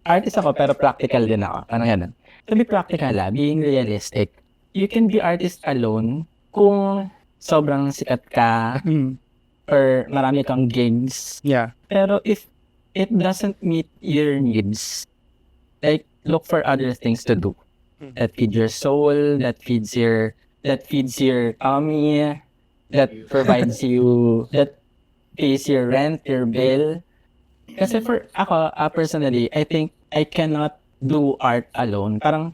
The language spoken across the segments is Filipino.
artist ako pero practical din ako, parang gano'n. To be practical, being realistic, you can be artist alone kung sobrang sikat ka or marami kang gigs. Yeah. Pero if it doesn't meet your needs, like look for other things to do that feed your soul, that feeds your tummy, that provides you, that pays your rent, your bill. Kasi for ako, personally, I think I cannot do art alone. Parang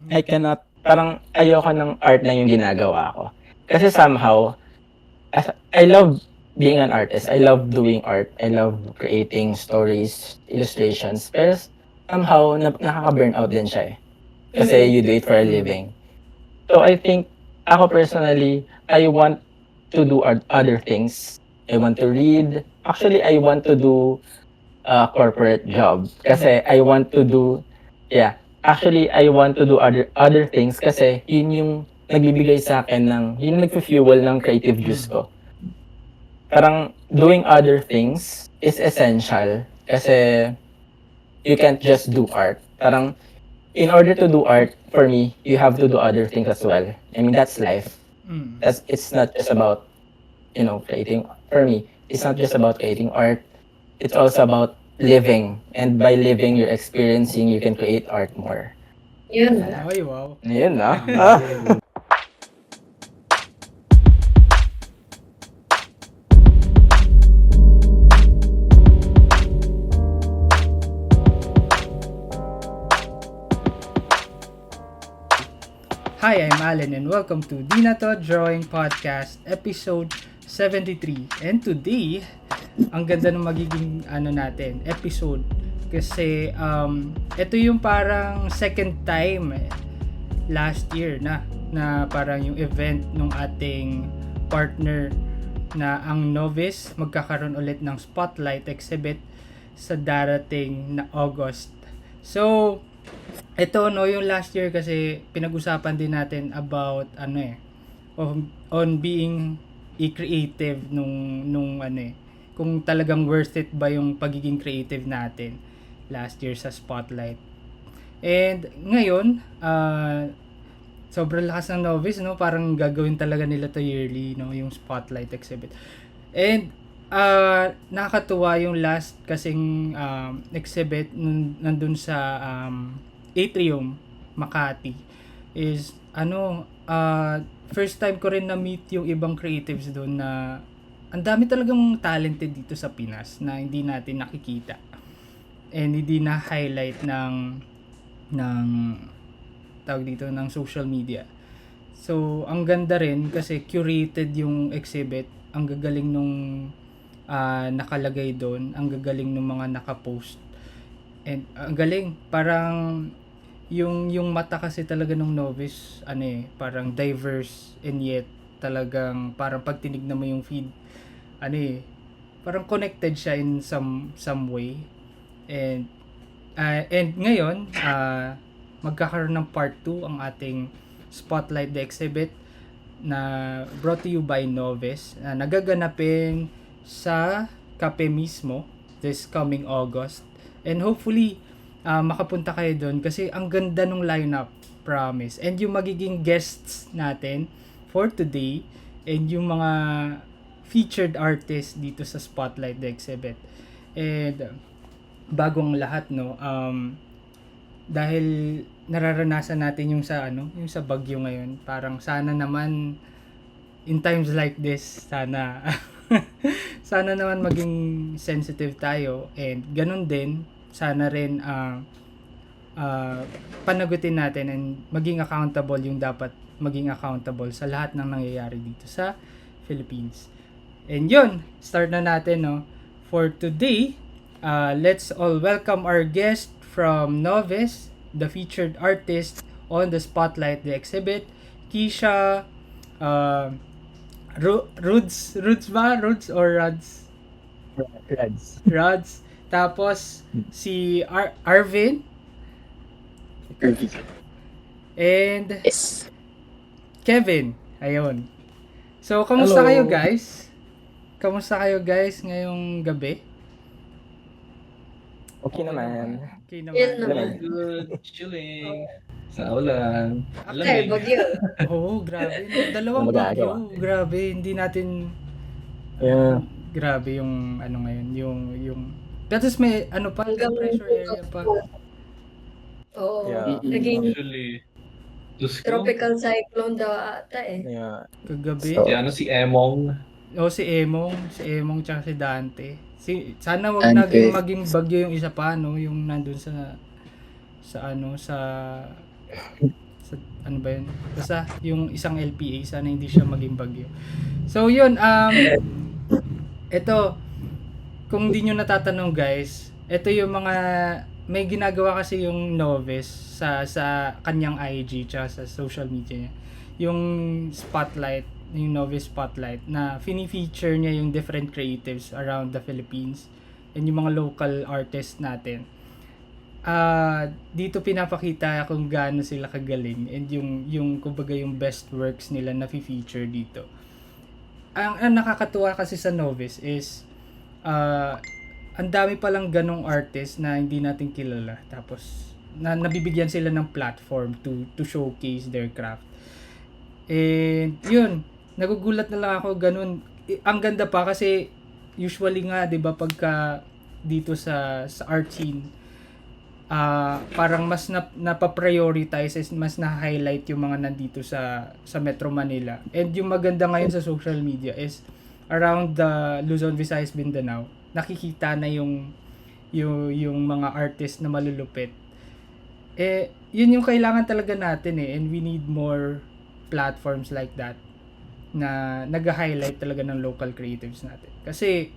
ayoko ng art na yung ginagawa ko. Kasi somehow, I love being an artist. I love doing art. I love creating stories, illustrations. Pero somehow, nakaka-burnout din siya eh. Kasi you do it for a living. So I think, ako personally, I want to do other things. I want to read. Actually, I want to do a corporate job. Kasi I want to do, actually, I want to do other things kasi yun yung nagbibigay sa akin yun yung nagfu-fuel ng creative juice ko. Parang doing other things is essential kasi you can't just do art. Parang in order to do art, for me, you have to do other things as well. I mean, that's life. It's not just about, creating. For me, it's not just about creating art. It's also about living. And by living, you're experiencing, you can create art more. Yun. Ay, wow. Yun, no? Hi, I'm Allen and welcome to Dinato Drawing Podcast episode 73. And today, ang ganda ng magiging episode kasi ito yung parang second time last year na parang yung event ng ating partner na ang Novice magkakaroon ulit ng spotlight exhibit sa darating na August. So, ito yung last year kasi pinag-usapan din natin about on being creative nung kung talagang worth it ba yung pagiging creative natin last year sa spotlight. And ngayon, sobrang lakas ng Novice, parang gagawin talaga nila to yearly, yung spotlight exhibit. And nakakatuwa yung last kasing exhibit nandun sa Atrium Makati is first time ko rin na meet yung ibang creatives doon na ang dami talagang talented dito sa Pinas na hindi natin nakikita and hindi na highlight ng tawag dito ng social media. So ang ganda rin kasi curated yung exhibit, ang gagaling nung nakalagay doon, ang gagaling ng mga nakapost. And ang galing, parang yung mata kasi talaga ng Novice, parang diverse and yet talagang parang pag tinignan mo yung feed, parang connected siya in some way. And ngayon, magkakaroon ng part 2 ang ating Spotlight the Exhibit na brought to you by Novice na nagaganapin sa Cafe mismo this coming August. And hopefully, makapunta kayo doon kasi ang ganda ng lineup, promise. And yung magiging guests natin for today and yung mga featured artists dito sa Spotlight the Exhibit. And bagong lahat, dahil nararanasan natin yung sa bagyo ngayon, parang sana naman in times like this, sana naman maging sensitive tayo and ganun din sana rin panagutin natin and maging accountable yung dapat maging accountable sa lahat ng nangyayari dito sa Philippines. And yun, start na natin for today. Let's all welcome our guest from Novice, the featured artist on the Spotlight the Exhibit, Keisha Ruds ba? Ruds or Rods? Rods. Tapos si Arvin and Kevin. Ayun. So, kamusta Hello. kayo guys? Kamusta kayo guys ngayong gabi? Okay naman. Kayo Yun naman. naman. Good, chilling. Sa ulan. Ay, Lamig. bagyo. Oo, grabe. No? Dalawang Ano magagawa? bagyo. Grabe, hindi natin Yeah. grabe yung ano ngayon, yung that is may ano pa, Hanggang pressure area pa. Oo. Yeah. Naging Actually, Diyos ko. tropical cyclone daw ata eh. Yeah. Kagabi. So, Si Emong. Si Emong tsaka si Dante. Sana wag Dante. maging bagyo yung isa pa no, yung nandun sa ano ba yun? Basta yung isang LPA, sana hindi siya maging bagyo. So yun, ito, kung di nyo natatanong guys, ito yung mga, may ginagawa kasi yung Novice sa kanyang IG tsaka sa social media niya. Yung spotlight, yung Novice spotlight na fini-feature niya yung different creatives around the Philippines and yung mga local artists natin. Dito pinapakita kung gaano sila kagaling and yung kumbaga yung best works nila na feature dito. Ang nakakatuwa kasi sa Novice is ang dami palang ganong artist na hindi natin kilala, tapos nabibigyan sila ng platform to showcase their craft. And yun, nagugulat na lang ako ganun. Ang ganda pa kasi usually nga 'di ba pagka dito sa art scene, parang mas napaprioritize, mas na-highlight yung mga nandito sa Metro Manila. And yung maganda ngayon sa social media is around the Luzon, Visayas, Mindanao, nakikita na yung mga artist na malulupit. Yun yung kailangan talaga natin and we need more platforms like that na nag-highlight talaga ng local creatives natin. Kasi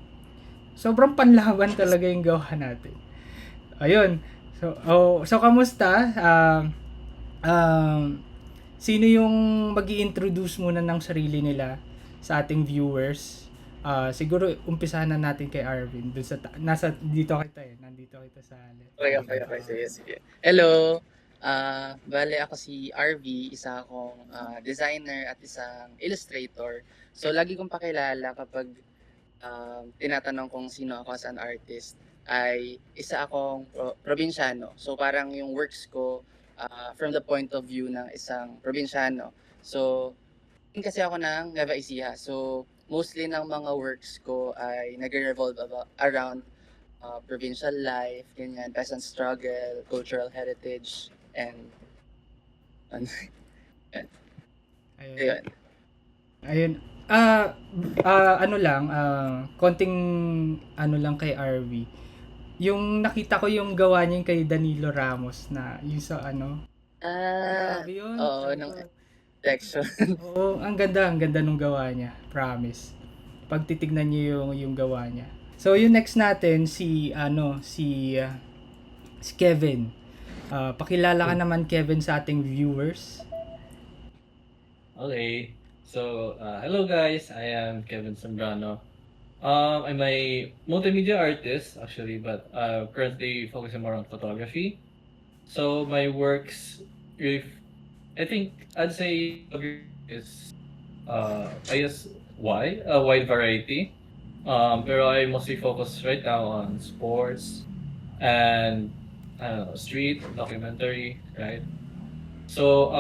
sobrang panlaban talaga yung gawa natin. Ayun. So kamusta? Sino yung magi-introduce muna ng sarili nila sa ating viewers? Siguro umpisahan na natin kay Arvin. Dito kita nandito kita sa Okay. Sige. Hello. Bale ako si RV, isa akong designer at isang illustrator. So lagi kong pakilala kapag tinatanong kung sino ako as an artist, ay isa akong probinsyano. So parang yung works ko from the point of view ng isang probinsyano. So kasi ako ng Nueva Ecija. So mostly ng mga works ko ay nagre-revolve around provincial life, ganyan, peasant struggle, cultural heritage, and ayun. Ayun. Konting ano lang kay RV. Yung nakita ko yung gawa niya kay Danilo Ramos na yung sa ano. Grabe yun. Oo, ng texture. Oo, ang ganda nung gawa niya. Promise. Pag titignan niyo yung gawa niya. So, yung next natin si Kevin. Pakilala ka naman Kevin sa ating viewers. Okay. So, hello guys. I am Kevin Zambrano. I'm a multimedia artist actually, but currently focusing more on photography. So my works, I think I'd say is I guess a wide variety. Pero I mostly focus right now on sports and I don't know, street documentary, right? So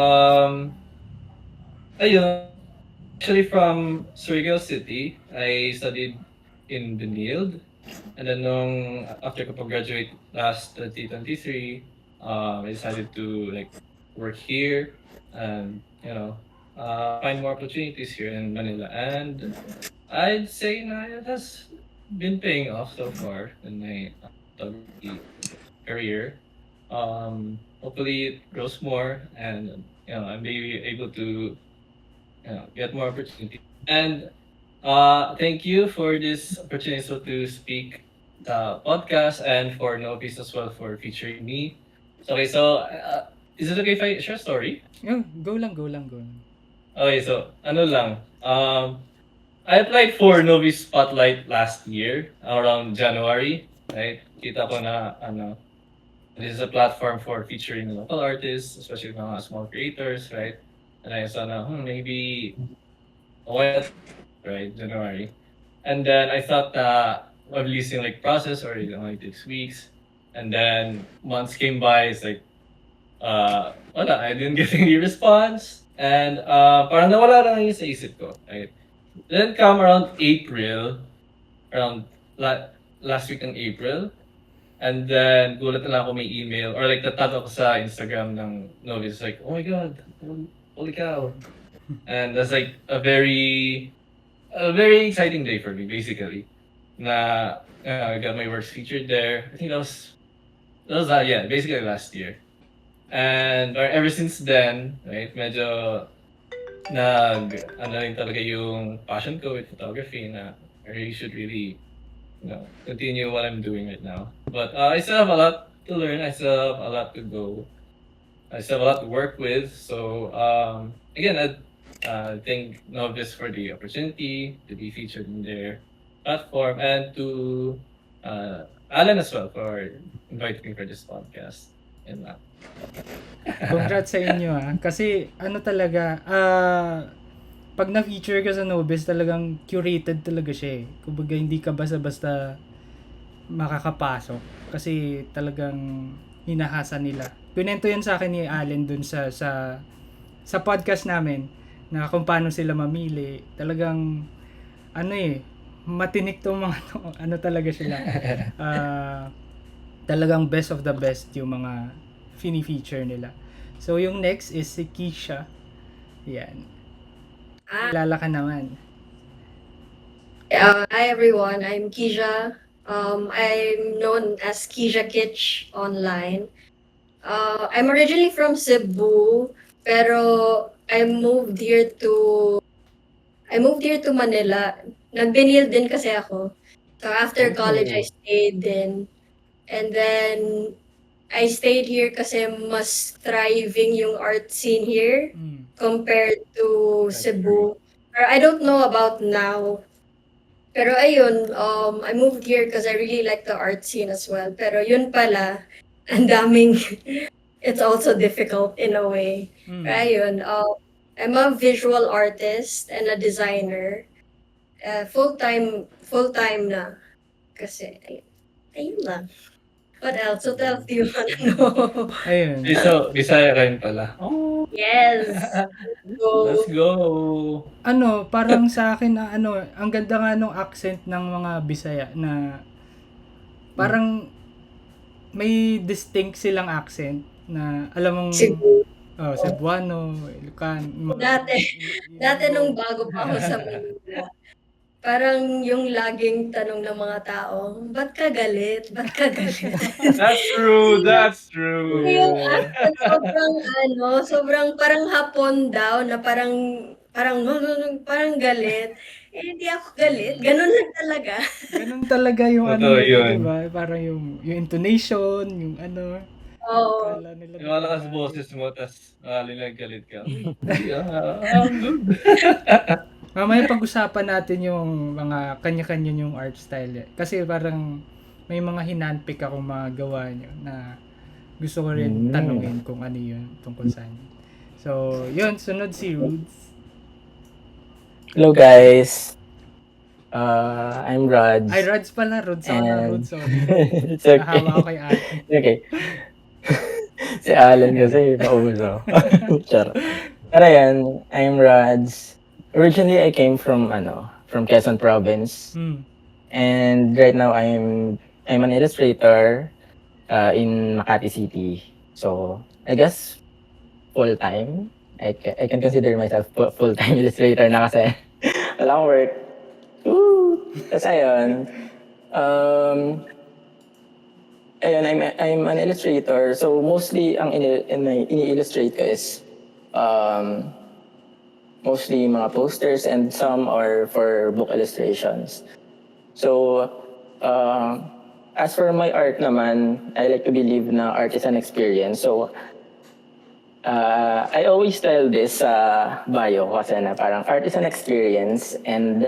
ayun. Actually from Surigao City, I studied in Benilde. And then after ko graduate last 2023, I decided to like work here and find more opportunities here in Manila. And I'd say na it has been paying off so far in my photography career. Hopefully it grows more and I'm maybe able to get more opportunity. And thank you for this opportunity to speak the podcast and for Novice as well for featuring me. Okay, so is it okay if I share a story? Go lang. Okay, so ano lang. I applied for Novice Spotlight last year around January, right? Kita ko na this is a platform for featuring local artists, especially mga small creators, right? And I saw na maybe why not, right, January. And then I thought releasing like process or only 6 weeks. And then months came by, it's like, wala, I didn't get any response. And parang nawala lang yun sa isip ko. Right? Then come around April, around last week ng April, and then gulat na lang ako may email, or like natag ako sa Instagram ng Novice, like, oh my God, holy cow. And that's like a very exciting day for me, basically. Na I got my works featured there. I think that was yeah, basically last year. And ever since then, right, medyo ano rin talaga yung passion ko with photography na I really should really, continue what I'm doing right now. But I still have a lot to learn. I still have a lot to go. I still have a lot to work with. So again, I thank Novice for the opportunity to be featured in their platform, and to Alan as well for inviting me for this podcast. And Congrats sa inyo kasi ano talaga, pag na-feature ka sa Nobis, talagang curated talaga siya eh. Kumbaga hindi ka basta-basta makakapasok kasi talagang hinahasa nila. Pinento yan sa akin ni Allen dun sa podcast namin na kung paano sila mamili. Talagang matinik tong mga to. Ano talaga sila. Talagang best of the best yung mga fini-feature nila. So yung next is si Keisha. Yan. Kilala ka naman. Hi everyone, I'm Keisha. I'm known as Keisha Kitsch online. I'm originally from Cebu, pero I moved here to Manila. Nag-Benil din kasi ako. So after college, I stayed din. And then I stayed here kasi mas thriving yung art scene here compared to Cebu. Or I don't know about now. Pero ayun, I moved here because I really like the art scene as well. Pero yun pala, ang daming, it's also difficult in a way. Pero ayun, I'm a visual artist and a designer. Full-time na. Kasi, ayun lang. What else? What else do you want to know? Ayun. so, Bisaya ka rin pala. Oh, Yes. let's go. Parang sa akin ang ganda nga nung accent ng mga Bisaya na parang may distinct silang accent na alam mong Cebu. Cebuano, Ilocano. Dati nung bago pa ako sa Manila, parang yung laging tanong ng mga tao, ba't ka galit? Ba't ka galit? That's true. Yung accent, sobrang parang hapon daw, na parang galit. Eh, hindi ako galit. Ganun lang talaga. Ganun talaga yung Totoo nila, yun. diba? Parang yung intonation, yung Oo. kala nila. Yung malakas boses mo, tas galit ka. I'm good. Mamaya pag-usapan natin yung mga kanya-kanya yung art style. Kasi parang may mga hinandpick akong mga gawa nyo na gusto ko rin tanungin kung ano yun tungkol saan. So, yun. Sunod si Rudes. Hello guys. I'm Raj. Ay, Rods pala. Rods ako na. And- Rods, sorry. It's okay. Nahawa ako kay ate. Okay. Si Alan kasi pauso. Char. Pero yan, I'm Raj. Originally, I came from Quezon Province. And right now, I'm an illustrator in Makati City. So, I guess full-time. I can consider myself full-time illustrator na kasi wala akong work. Woo! Kasi ayun, I'm an illustrator. So mostly ang ini-illustrate ko is mostly mga posters, and some are for book illustrations. So as for my art naman, I like to believe na art is an experience. So I always tell this sa bio kasi na parang art is an experience, and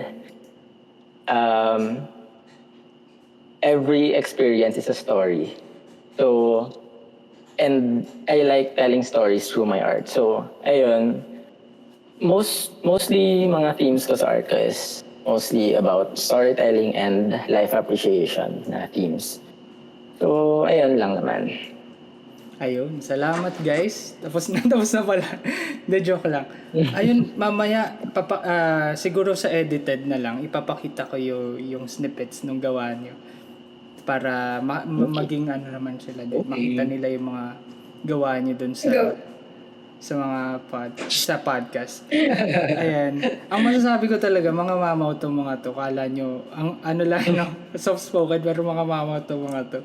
every experience is a story. So, and I like telling stories through my art. So, ayun, mostly mga themes ko sa art ko is mostly about storytelling and life appreciation na themes. So, ayun lang naman. Ayun, salamat guys. Tapos na pala. Hindi, joke lang. Ayun, mamaya, siguro sa edited na lang, ipapakita ko yung snippets nung gawa nyo. Para maging ano naman sila din. Okay. Makita nila yung mga gawa nyo dun Go. sa mga podcast. Ayan. Ang masasabi ko talaga, mga mamaw to mga to. Kala nyo, ang ano lang, no, soft-spoken, pero mga mamaw to mga to.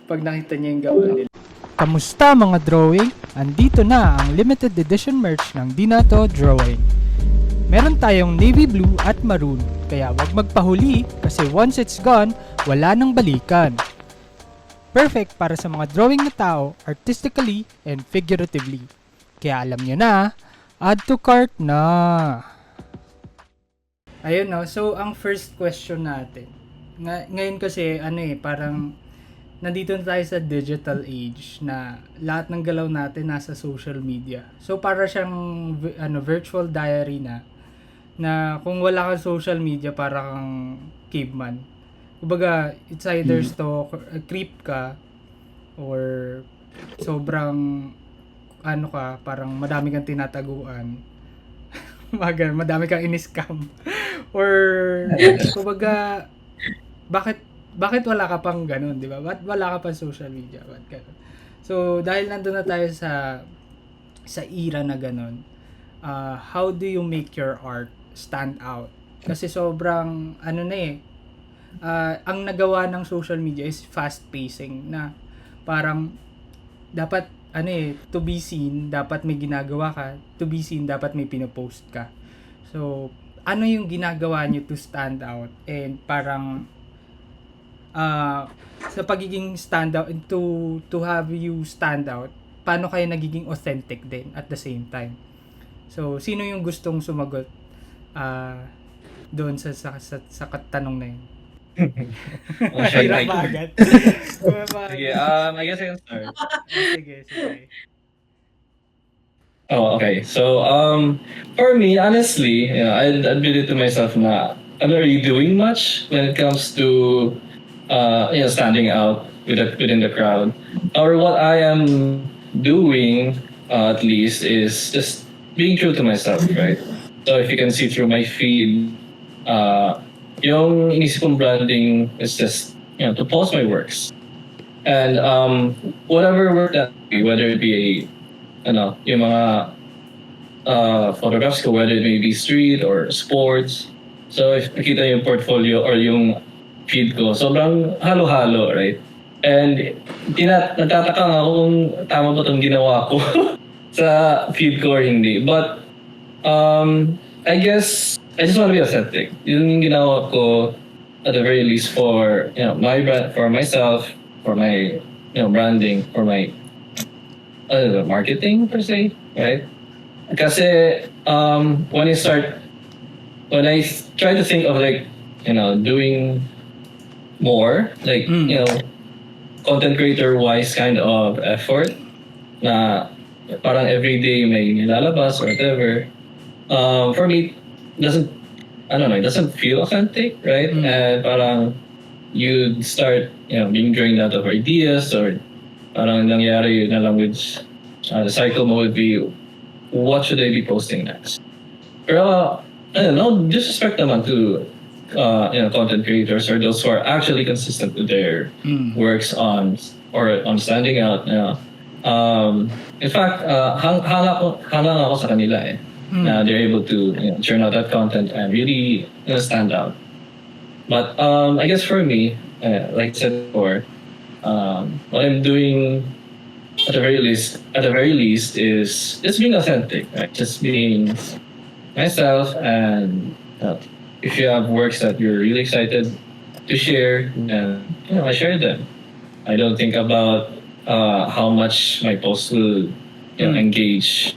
Pag nakita nyo yung gawa nila. Kamusta mga drawing? Andito na ang limited edition merch ng Dinato Drawing. Meron tayong navy blue at maroon, kaya wag magpahuli kasi once it's gone, wala nang balikan. Perfect para sa mga drawing na tao, artistically and figuratively. Kaya alam nyo na, add to cart na! Ayun no, so ang first question natin. Ngayon kasi parang nandito na tayo sa digital age na lahat ng galaw natin nasa social media. So para siyang virtual diary na kung wala kang social media para kang caveman. Kumbaga, it's either creep ka or sobrang parang madami kang tinataguan. Madami kang in-scam. Or kumbaga, bakit wala ka pang ganun, di ba? Ba't wala ka pang social media? Ba't ganun? So, dahil nandun na tayo sa era na ganun, how do you make your art stand out? Kasi sobrang, ang nagawa ng social media is fast pacing na parang dapat, to be seen, dapat may ginagawa ka, to be seen, dapat may pinopost ka. So, ano yung ginagawa nyo to stand out? And parang, sa pagiging standout to have you stand out, paano kayo nagiging authentic din at the same time? So, sino yung gustong sumagot doon sa katanong na yun? Hirap ba agad? Sige, I guess I can start. Sige. Oh, okay. So, for me, honestly, I'd admit it to myself na I'm not really doing much when it comes to standing out within the crowd. Or what I am doing, at least, is just being true to myself, right? So if you can see through my feed, yung inisip kong branding is just, to post my works. And whatever work that be, whether it be yung mga photographs ko, whether it may be street or sports. So if nakita yung portfolio or yung feed ko, sobrang halo-halo, right? And nagtataka nga ako kung tama ba itong ginawa ko sa feed ko or hindi. But I guess I just want to be authentic. Yun yung ginawa ko at the very least for my brand, for myself, for my branding, for my marketing per se, right? Kasi when I try to think of doing more, content creator wise kind of effort na parang everyday may nilalabas or whatever, for me it doesn't feel authentic, right? And parang you start being drained out of ideas, or parang nangyari yun na lang with the cycle mo would be, what should I be posting next? Pero no disrespect naman to content creators or those who are actually consistent with their works on standing out. In fact, hanga ako sa kanila eh. They're able to churn out that content and really stand out. But I guess for me, like I said before, what I'm doing at the very least is just being authentic, right? Just being myself, and if you have works that you're really excited to share, and I share them. I don't think about how much my posts will engage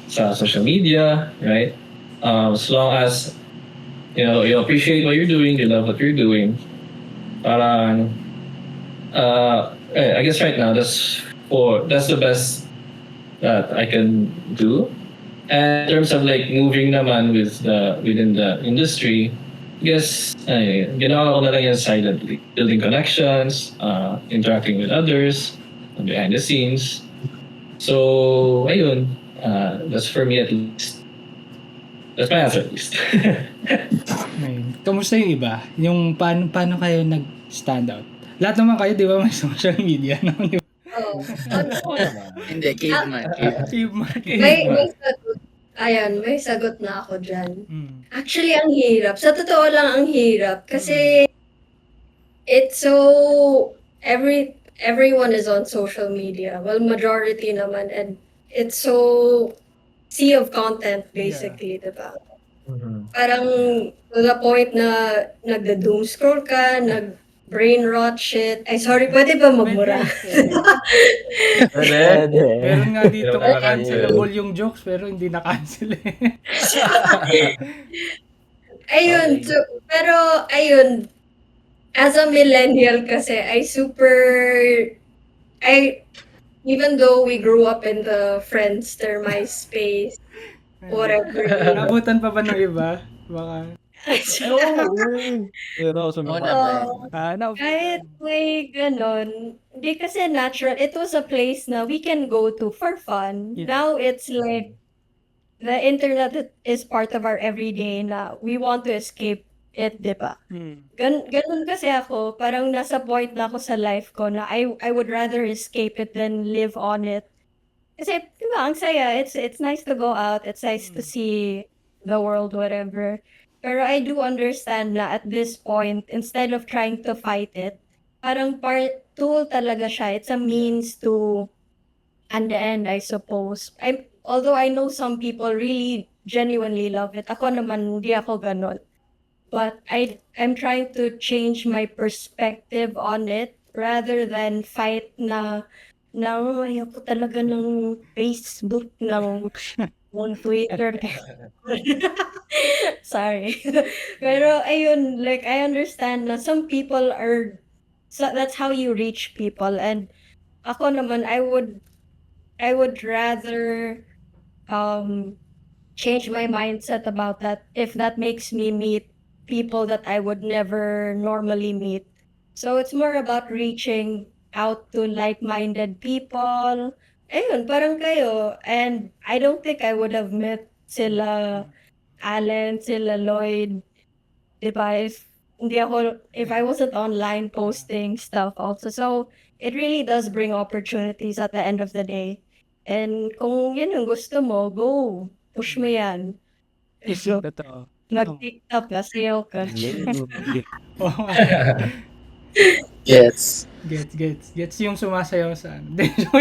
sa social media, right? As long as you appreciate what you're doing, you love what you're doing. Parang I guess right now that's the best that I can do. And in terms of moving naman within the industry, guess, ginawa ko na lang yan silently. Building connections, interacting with others, behind the scenes. So, ayun. That's for me at least. That's my answer at least. Ayun. Kamusta yung iba? Yung paano kayo nag-stand out? Lahat naman kayo, di ba, may social media, no? Di ba? Oh. Hindi, caveman. May sagot. Ayan, may sagot na ako dyan. Mm. Actually, ang hirap. Sa totoo lang, ang hirap. Kasi, it's so, everyone is on social media. Well, majority naman. And it's so, sea of content, basically, diba? Parang, to the point na, nagda-doom scroll ka, nag-brain rot shit. Ay, sorry, pwede ba magmura? Pwede. Meron nga dito Pero cancelable yung jokes pero hindi na-cancel eh. Ayun, Okay. so, pero, ayun, as a millennial kasi, even though we grew up in the Friendster, MySpace, whatever. Nabutan pa ba ng iba? Baka. Pero ako Oo Oh, naman. kahit may ganon, hindi kasi natural. It was a place na we can go to for fun. Yeah. Now it's like, the internet is part of our everyday na we want to escape it, di ba? Ganun kasi ako, parang nasa point na ako sa life ko na I would rather escape it than live on it. Kasi, di ba, ang saya. It's nice to go out. It's nice to see the world, whatever. Pero I do understand na at this point, instead of trying to fight it, parang tool talaga siya. It's a means to and the end, I suppose. Although I know some people really genuinely love it. Ako naman, hindi ako ganon. But I'm trying to change my perspective on it rather than fight na ayoko talaga ng Facebook, ng Twitter. Sorry. Pero ayun, like I understand na some people that's how you reach people, and ako naman I would rather change my mindset about that if that makes me meet people that I would never normally meet. So it's more about reaching out to like-minded people. Ayun, parang kayo. And I don't think I would have met sila Allen, sila Lloyd, diba? If I wasn't online posting stuff also. So it really does bring opportunities at the end of the day. And kung yun ang gusto mo, go. Push mo yan. Totoo. Mag-TikTok ka, sayaw ka. Oo nga. Gets. Gets yung sumasayaw sa ano.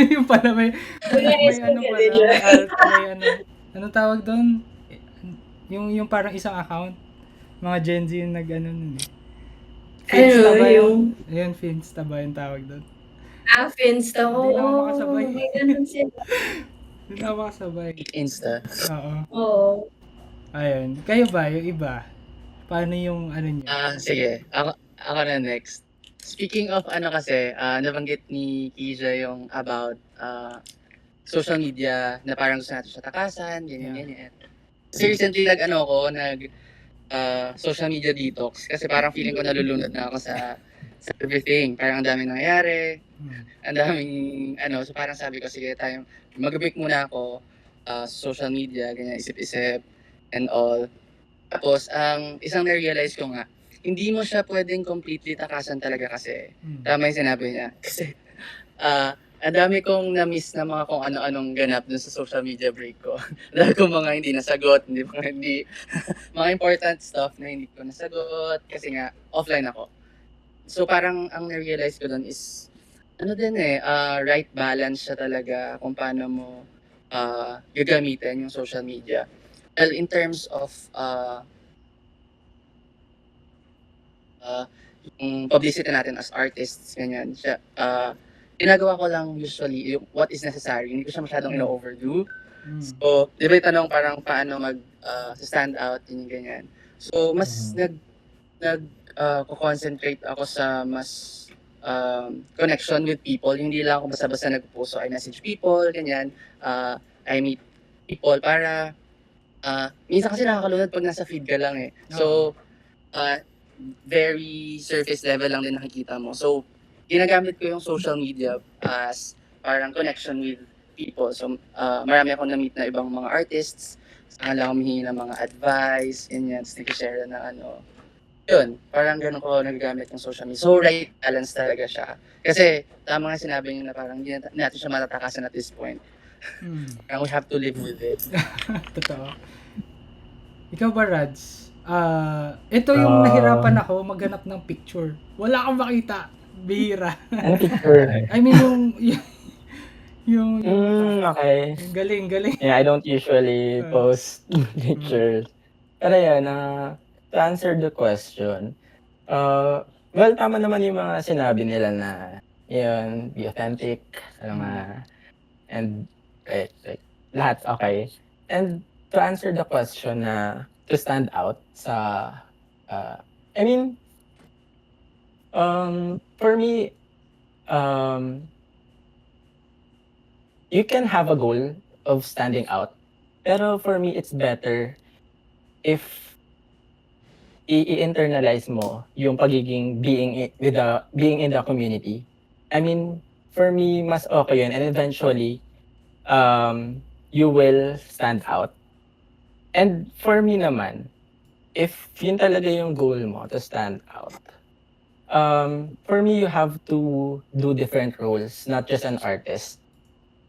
Yung pala may ano pala, anong tawag doon? Yung parang isang account. Mga Gen Z yung nag-ano nun eh. Finsta ba yung? Ayun, Finsta ba yung tawag doon? Finsta. Hindi na ako makasabay. May ganun sila. Hindi na ako makasabay. Insta. Oo. Oo. Ayun. Kayo ba? Yung iba? Paano yung ano niya? Sige. Ako na next. Speaking of ano kasi, nabanggit ni Kija yung about social media na parang gusto natin siya takasan, ganyan. So recently nag social media detox kasi parang feeling ko nalulunod na ako sa everything. Parang ang daming nangyayari, ang daming so parang sabi ko sige tayo mag-break muna ako sa social media, ganyan, isip-isip and all. Tapos ang isang na-realize ko nga, hindi mo siya pwedeng completely takasan talaga kasi tama yung sinabi niya. Kasi ang dami kong na-miss na mga kung ano-anong ganap dun sa social media break ko. Dahil ko mga hindi nasagot, mga important stuff na hindi ko nasagot kasi nga offline ako. So parang ang na-realize ko dun is right balance siya talaga kung paano mo gagamitin yung social media. Well, in terms of yung publicity natin as artists, ganyan, siya, ginagawa ko lang usually yung what is necessary. Hindi ko siya masyadong ino-overdo. So, di ba yung tanong parang paano stand out, yung ganyan. So, mas concentrate ako sa mas connection with people. Hindi lang ako basta-basta nag-post. So, I message people, ganyan. I meet people para minsan kasi nakakalunod pag nasa feed ka lang eh. So, uh, very surface level lang din nakikita mo. So, ginagamit ko yung social media as parang connection with people. So, marami akong na-meet na ibang mga artists. Saka lang humihingi ng mga advice, ganyan. Tapos nag-share na ano. Yun, parang ganun ko nagagamit yung social media. So, right balance talaga siya. Kasi, tama nga sinabi niyo na parang hindi natin siya matatakasan at this point. Parang we have to live with it. Totoo. Ikaw ba, Rads? Ito yung nahirapan ako maghanap ng picture. Wala kang makita. Bihira. Ano picture? I mean, yung Okay. galing. Yeah, I don't usually post pictures. Pero yun, to answer the question, well, tama naman yung mga sinabi nila na, yun, be authentic, and, like, lahat okay. And to answer the question na, to stand out sa, I mean, for me, you can have a goal of standing out. Pero for me, it's better if i-internalize mo yung pagiging being in the community. I mean, for me, mas okay yun. And eventually, you will stand out. And for me naman, if yun talaga yung goal mo, to stand out, for me, you have to do different roles, not just an artist.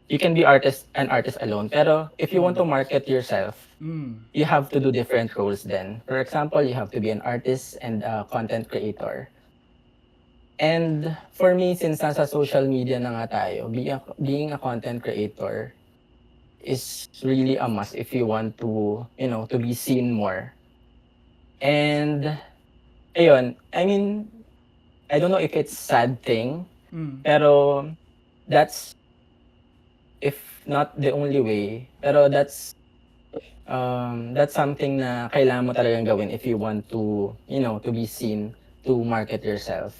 You can be an artist alone. Pero if you want to market yourself, you have to do different roles then. For example, you have to be an artist and a content creator. And for me, since nasa social media na nga tayo, being a content creator is really a must if you want to, to be seen more. And, ayun, I mean, I don't know if it's sad thing, pero that's, if not the only way, pero that's something na kailangan mo talagang gawin if you want to, to be seen, to market yourself.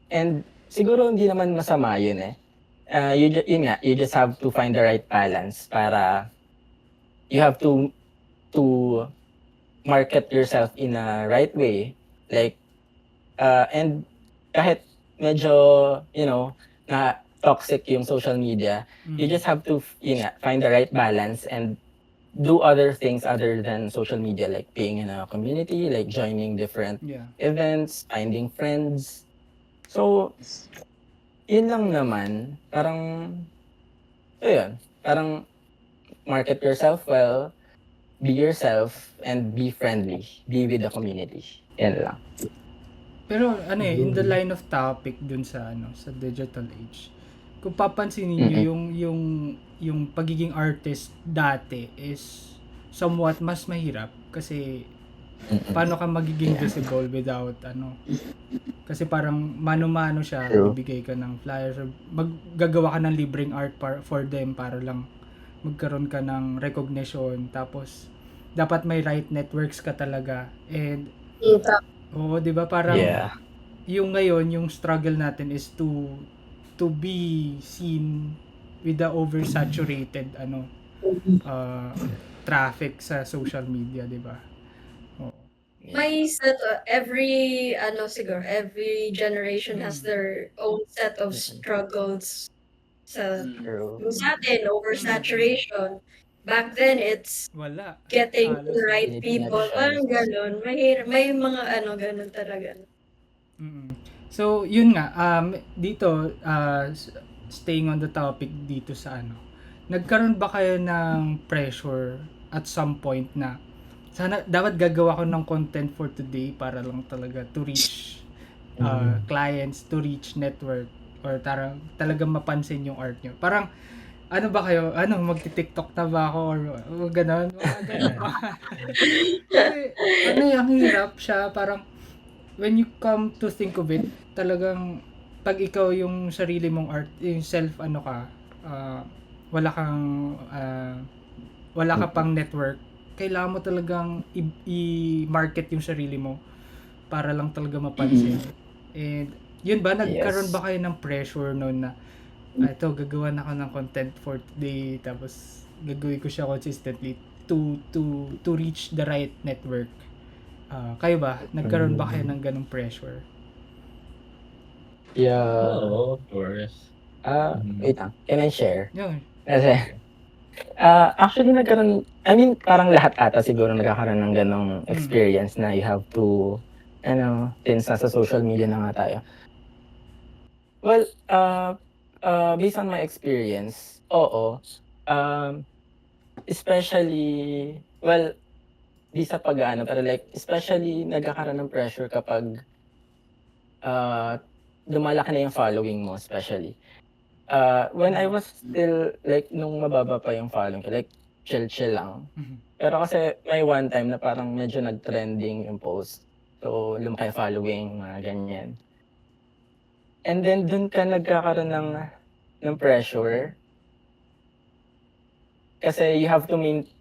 And siguro hindi naman masama yun eh. You just have to find the right balance para you have to market yourself in a right way. Like, and kahit medyo, na toxic yung social media, you just have to, find the right balance and do other things other than social media, like being in a community, like joining different events, finding friends. So, yun lang naman. Parang market yourself well, be yourself, and be friendly. Be with the community. Yan lang. Pero in the line of topic dun sa sa digital age, kung papansinin niyo yung pagiging artist dati is somewhat mas mahirap kasi paano ka magiging visible without kasi parang mano-mano siya, bibigay ka ng flyers, maggagawa ka ng libreng art for them para lang magkaroon ka ng recognition, tapos dapat may right networks ka talaga. And oo, 'di ba, parang yung ngayon yung struggle natin is to be seen with the oversaturated traffic sa social media, 'di ba? May set every generation has their own set of struggles sa atin, oversaturation. Back then it's Wala. getting the Halos right people, parang ganun. May mga ganun talaga. So, yun nga, dito, staying on the topic dito sa nagkaroon ba kayo ng pressure at some point na sana dapat gagawa ko ng content for today para lang talaga to reach clients, to reach network, or talagang mapansin yung art nyo? Parang ba kayo? Magti-TikTok na ba ako? Or gano'n? Kasi, ang hirap siya. Parang, when you come to think of it, talagang, pag ikaw yung sarili mong art, yung self, wala ka pang network, kailangan mo talagang i-market yung sarili mo para lang talaga mapansin. And, yun ba? Nagkaroon ba kayo ng pressure noon na ito, gagawa na ako ng content for today, tapos gagawin ko siya consistently to reach the right network? Kayo ba? Nagkaroon ba kayo ng ganong pressure? Yeah. Oo, of course. Wait lang. Can I share? Yun. Kasi, actually I mean, parang lahat ata siguro nagkakaroon ng ganong experience na you have to, since nasa social media na nga tayo. Well, based on my experience, oo. Especially, well, di sa pag-aano, pero like, especially nagkakaroon ng pressure kapag lumalaki na yung following mo, especially. When I was still, like, nung mababa pa yung following ko, like, chill-chill lang. Pero kasi may one time na parang medyo nag-trending yung post. So, lumaki yung following, mga ganyan. And then, dun ka nagkakaroon ng pressure. Kasi you have to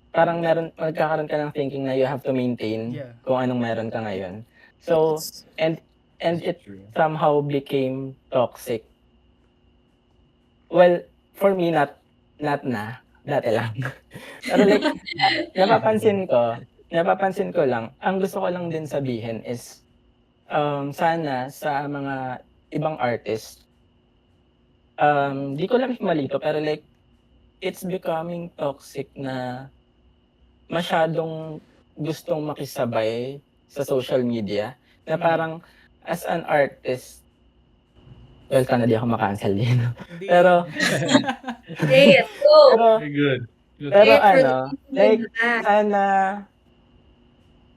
parang magkakaroon ka ng thinking na you have to maintain Yeah. kung anong meron ka ngayon. So, and it somehow became toxic. Well, for me, not na, dati lang. Pero like, napapansin ko lang, ang gusto ko lang din sabihin is, sana sa mga ibang artist, di ko lang malito, pero like, it's becoming toxic na masyadong gustong makisabay sa social media, na parang, as an artist, well, sana di ako makancel din. Pero, Say it, go! Very good. pero Wait for the people in like, the back. sana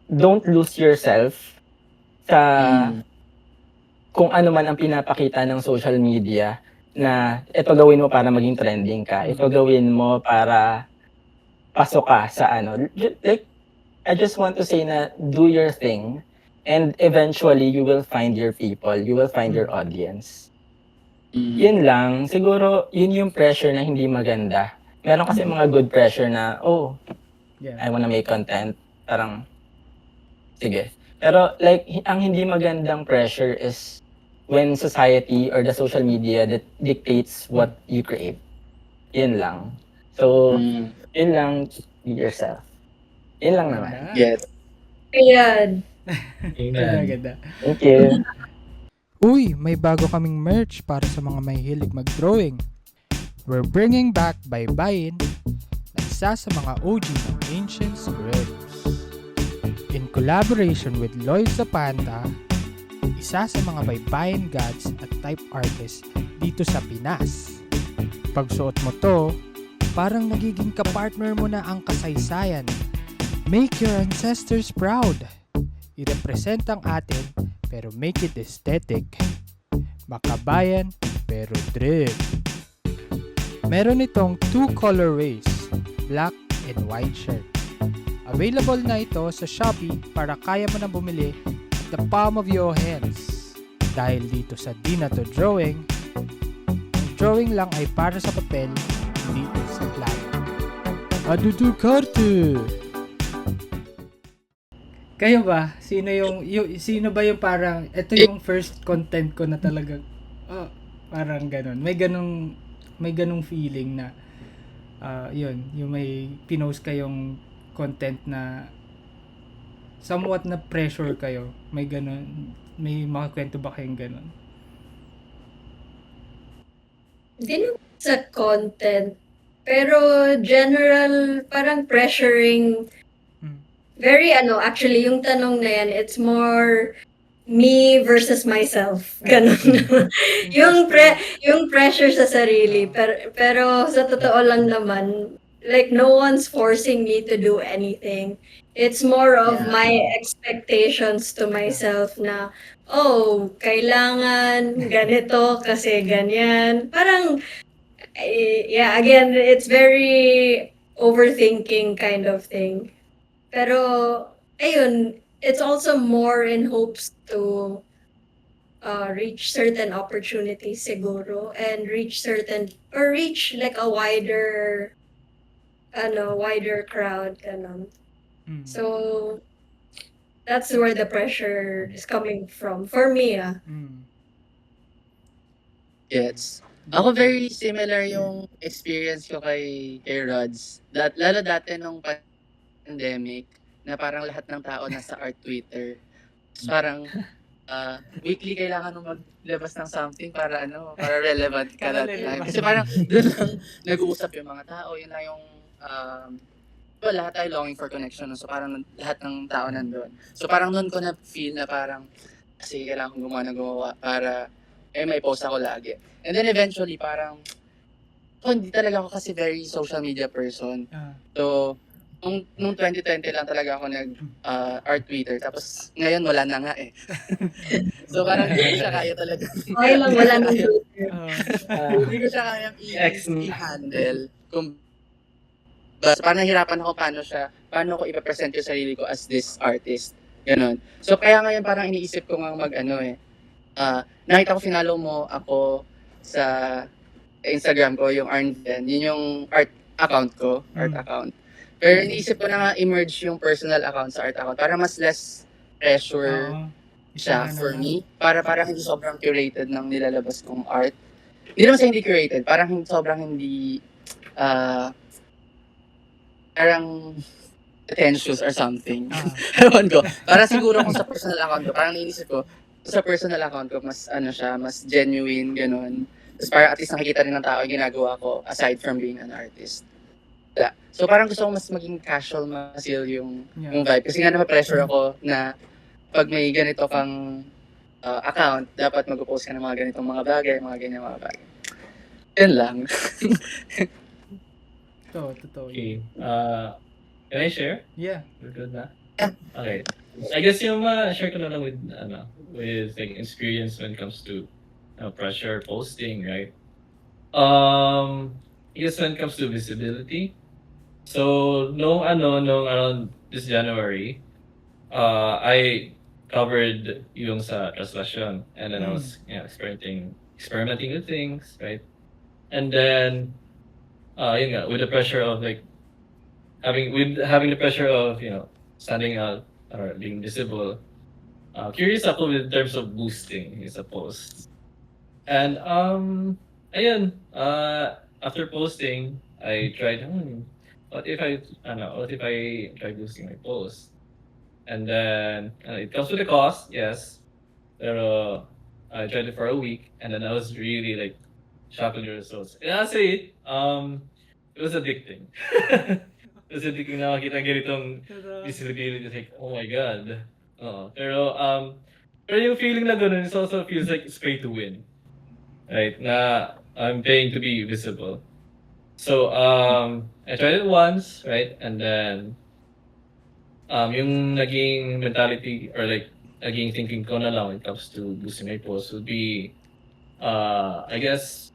don't lose yourself sa kung ano man ang pinapakita ng social media na ito gawin mo para maging trending ka. Ito gawin mo para pasok ka sa like, I just want to say na do your thing and eventually you will find your people, you will find your audience. Yun lang. Siguro, yun yung pressure na hindi maganda. Meron kasi mga good pressure na, Yeah. I wanna make content. Parang, sige. Pero like, ang hindi magandang pressure is when society or the social media that dictates what you create. Yun lang. So, yun lang, be yourself. Yun lang naman. Yes. Ayan. Ganda. Thank you. Uy, may bago kaming merch para sa mga mahilig mag-drawing. We're bringing back Baybayin na isa sa mga OG ng ancient scripts. In collaboration with Lloyd Zapanta, isa sa mga baybayin gods at type artists dito sa Pinas. Pagsuot mo to, parang nagiging kapartner mo na ang kasaysayan. Make your ancestors proud. I-represent ang atin pero make it aesthetic. Makabayan pero drip. Meron itong 2 colorways, black and white shirt. Available na ito sa Shopee para kaya mo na bumili at the palm of your hands. Dahil dito sa Di Na To Drawing, ang drawing lang ay para sa papel, hindi sa plano. Adudu karte! Kayo ba? Sino ba yung parang, ito yung first content ko na talagang, parang ganun. May ganung feeling na, yun, yung may pinost kayong content na somewhat na pressure kayo. May ganun, may makakwento ba kayong ganun? Hindi naman sa content, pero general, parang pressuring. Very actually, yung tanong na yan, it's more me versus myself. Ganun. yung pressure sa sarili. Pero sa totoo lang naman, like no one's forcing me to do anything. It's more of my expectations to myself na, kailangan ganito kasi ganyan. Parang, again, it's very overthinking kind of thing. Pero, ayun, it's also more in hopes to reach certain opportunities siguro and reach like a wider crowd, ganun. So, that's where the pressure is coming from. For me, Yes. Ako very similar yung experience ko kay Rods. Lalo dati nung pandemic, na parang lahat ng tao nasa art Twitter. So, parang weekly kailangan mo maglabas ng something para para relevant ka Para that time. relevant. Kasi parang doon lang nag-uusap yung mga tao, yun lang yung lahat tayo longing for connection. No? So parang lahat ng tao nandun. So parang noon ko na feel na parang kasi kailangan kong gumawa para may post ako lagi. And then eventually parang hindi talaga ako kasi very social media person. So nung 2020 lang talaga ako nag art Twitter, tapos ngayon wala na nga eh. So parang hindi ko siya kaya talaga. Okay lang, wala nang Twitter. Hindi ko siya kaya i-handle. So parang nahirapan ako paano ko ipapresent yung sarili ko as this artist. Ganon. So kaya ngayon parang iniisip ko nga nakita ko finalo mo ako sa Instagram ko, yung Arnven, yun yung art account ko, art account. Pero iniisip ko na nga i-merge yung personal account sa art account para mas less pressure siya for me. Para parang hindi sobrang curated ng nilalabas kong art. Hindi naman sa hindi curated, parang sobrang hindi parang pretentious or something. Ewan ko. Para siguro kung sa personal account ko, parang nainisip ko, sa personal account ko, mas mas genuine, ganun. Tapos parang at least nakikita rin ng tao yung ginagawa ko aside from being an artist. So parang gusto ko mas maging casual, mas chill yung vibe. Kasi nga pressure ako na pag may ganito kang account, dapat mag-post ka ng mga ganitong mga bagay, mga ganyan mga bagay. Yan lang. Totoo. Okay. Can I share? Yeah. We're good na? Yeah. Okay. I guess yung share ko na lang with like experience when it comes to pressure posting, right? I guess when it comes to visibility. So nung around this January, I covered yung sa translation, and then I was experimenting with things, right? And then yun nga, with the pressure of like having the pressure of standing out or being visible, curious ako in terms of boosting sa post. And ayun, after posting, I tried what if I try boosting my post? And then it comes with a cost, yes. Pero I tried it for a week, and then I was really like shocked with the results. And honestly, it was addicting. It was addicting na makita ganitong visibility. Like, oh my God. Pero yung feeling na ganun, it also feels like it's pay to win. Right? Na I'm paying to be visible. So, I tried it once, right? And then, yung naging mentality or like naging thinking ko na lang when it comes to boosting my posts would be, I guess,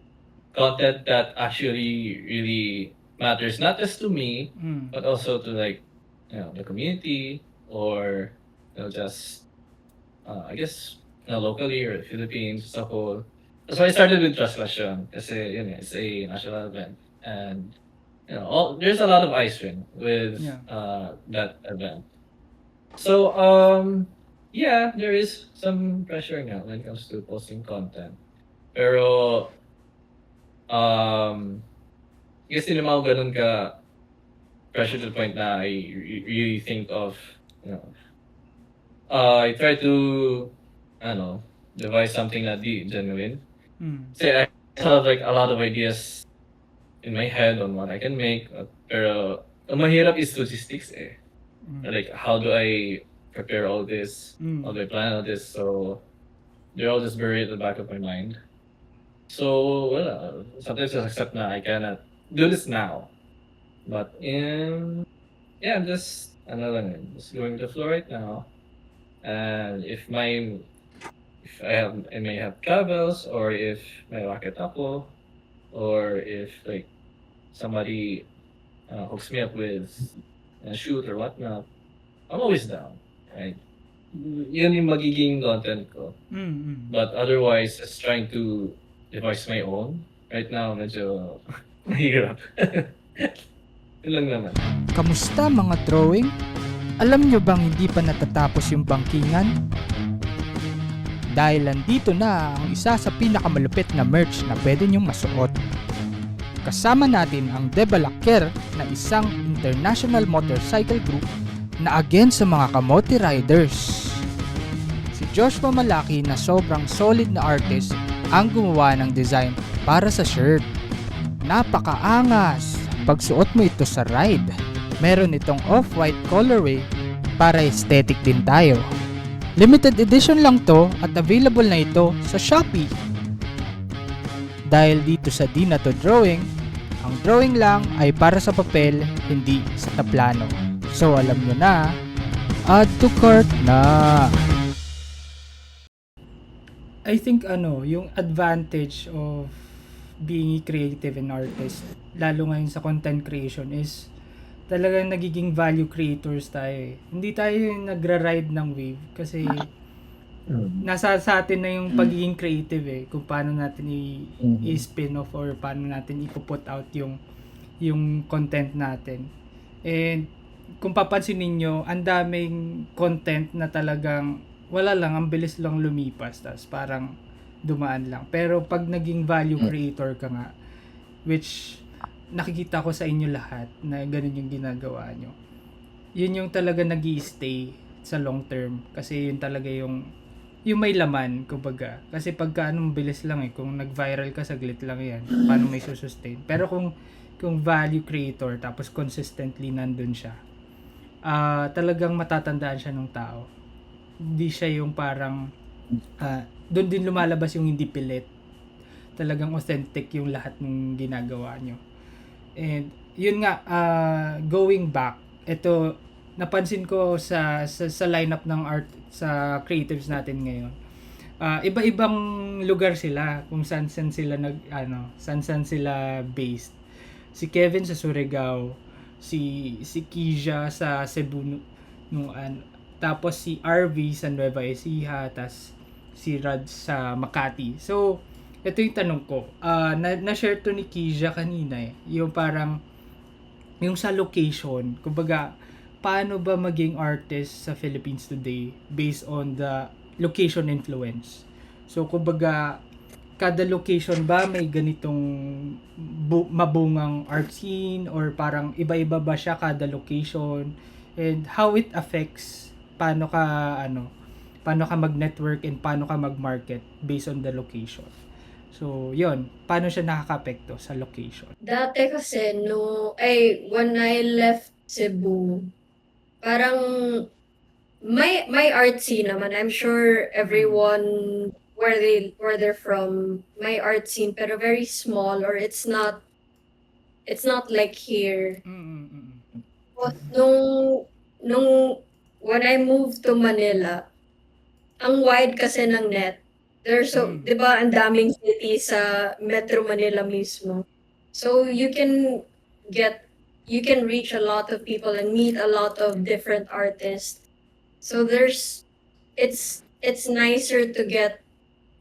content that actually really matters, not just to me, but also to like, the community or just, I guess, locally or the Philippines as a whole. That's why I started with Translation kasi it's a national event, and there's a lot of ice cream with that event. So there is some pressure now when it comes to posting content. Pero kasi naman ako ganun ka pressure to the point na I really think of I try to devise something na di genuine. Kasi I have like a lot of ideas in my head on what I can make, pero ang mahirap is logistics eh. Like, how do I prepare all this? How do I plan all this? So they're all just buried at the back of my mind. So sometimes I accept na I cannot do this now. But I'm just just going with the flow right now. And if I may have travels, or if may racket ako, or if like somebody hooks me up with a shoot or whatnot, I'm always down, right? Yun yung magiging content ko. But otherwise, just trying to devise my own. Right now, medyo mahirap. Yun lang naman. Kamusta mga drawing? Alam nyo bang hindi pa natatapos yung bangkingan? Dahil nandito na ang isa sa pinakamalupit na merch na pwede nyong masuot. Kasama natin ang De Balaquer na isang international motorcycle group na against sa mga kamote riders. Si Joshua Malaki na sobrang solid na artist ang gumawa ng design para sa shirt. Napakaangas pag suot mo ito sa ride. Meron itong off-white colorway para aesthetic din tayo. Limited edition lang to at available na ito sa Shopee. Dahil dito sa Di Na To Drawing, ang drawing lang ay para sa papel, hindi sa taplano. So alam nyo na, add to cart na! I think yung advantage of being creative and artist, lalo ngayon sa content creation, is talagang nagiging value creators tayo eh. Hindi tayo yung nagra-ride ng wave kasi nasa sa atin na yung pagiging creative eh, kung paano natin i-spin off or paano natin i-put out yung content natin. And kung papansin ninyo, ang daming content na talagang wala lang, ang bilis lang lumipas, tas parang dumaan lang. Pero pag naging value creator ka nga, which nakikita ko sa inyo lahat na ganun yung ginagawa nyo, yun yung talaga nag-i-stay sa long term. Kasi yun talaga yung may laman, kumbaga. Kasi pagka bilis lang eh, kung nag-viral ka, saglit lang yan. Paano may susustain? Pero kung value creator, tapos consistently nandun siya, talagang matatandaan siya ng tao. Hindi siya yung parang doon din lumalabas yung hindi pilit. Talagang authentic yung lahat ng ginagawa nyo. And yun nga, going back, ito napansin ko sa lineup ng art sa creatives natin ngayon. Iba-ibang lugar sila kung saan sila saan sila based. Si Kevin sa Surigao, si Kija sa Cebu tapos si RV sa Nueva Ecija, tas si Rad sa Makati. So, ito yung tanong ko. Na-share to ni Kija kanina eh. Yung parang, yung sa location, kumbaga, paano ba maging artist sa Philippines today based on the location influence? So, kumbaga, kada location ba may ganitong mabungang art scene or parang iba-iba ba siya kada location? And how it affects paano ka mag-network and paano ka mag-market based on the location. So, yon, paano siya nakaka-apekto sa location? Dati kasi, when I left Cebu, parang may art scene naman. I'm sure everyone where they're from, may art scene, pero very small, or it's not like here. Nung when I moved to Manila, ang wide kasi ng net. Di ba, ang daming city sa Metro Manila mismo. So you can reach a lot of people and meet a lot of different artists. So it's nicer to get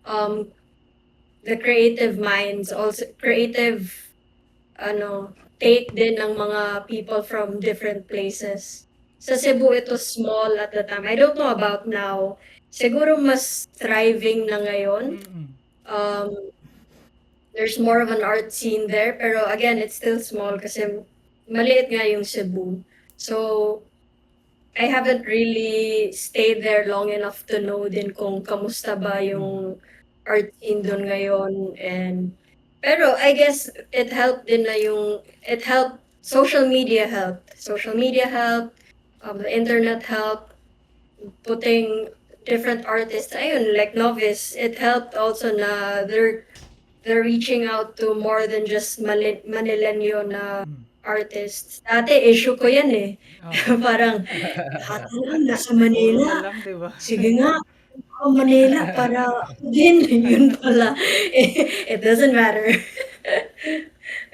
the creative minds, also creative take din ng mga people from different places. Sa Cebu, ito small at the time. I don't know about now. Siguro mas thriving na ngayon. There's more of an art scene there. Pero again, it's still small kasi maliit nga yung Cebu. So, I haven't really stayed there long enough to know din kung kamusta ba yung art scene doon ngayon. Pero I guess it helped din na social media helped. The internet helped, putting different artists, like Novice, it helped also na they're reaching out to more than just Manileño na artists. Dati issue ko yan eh. Parang, nasa Manila. Lang, diba? Sige nga, ako Manila para din. Yun pala. It doesn't matter.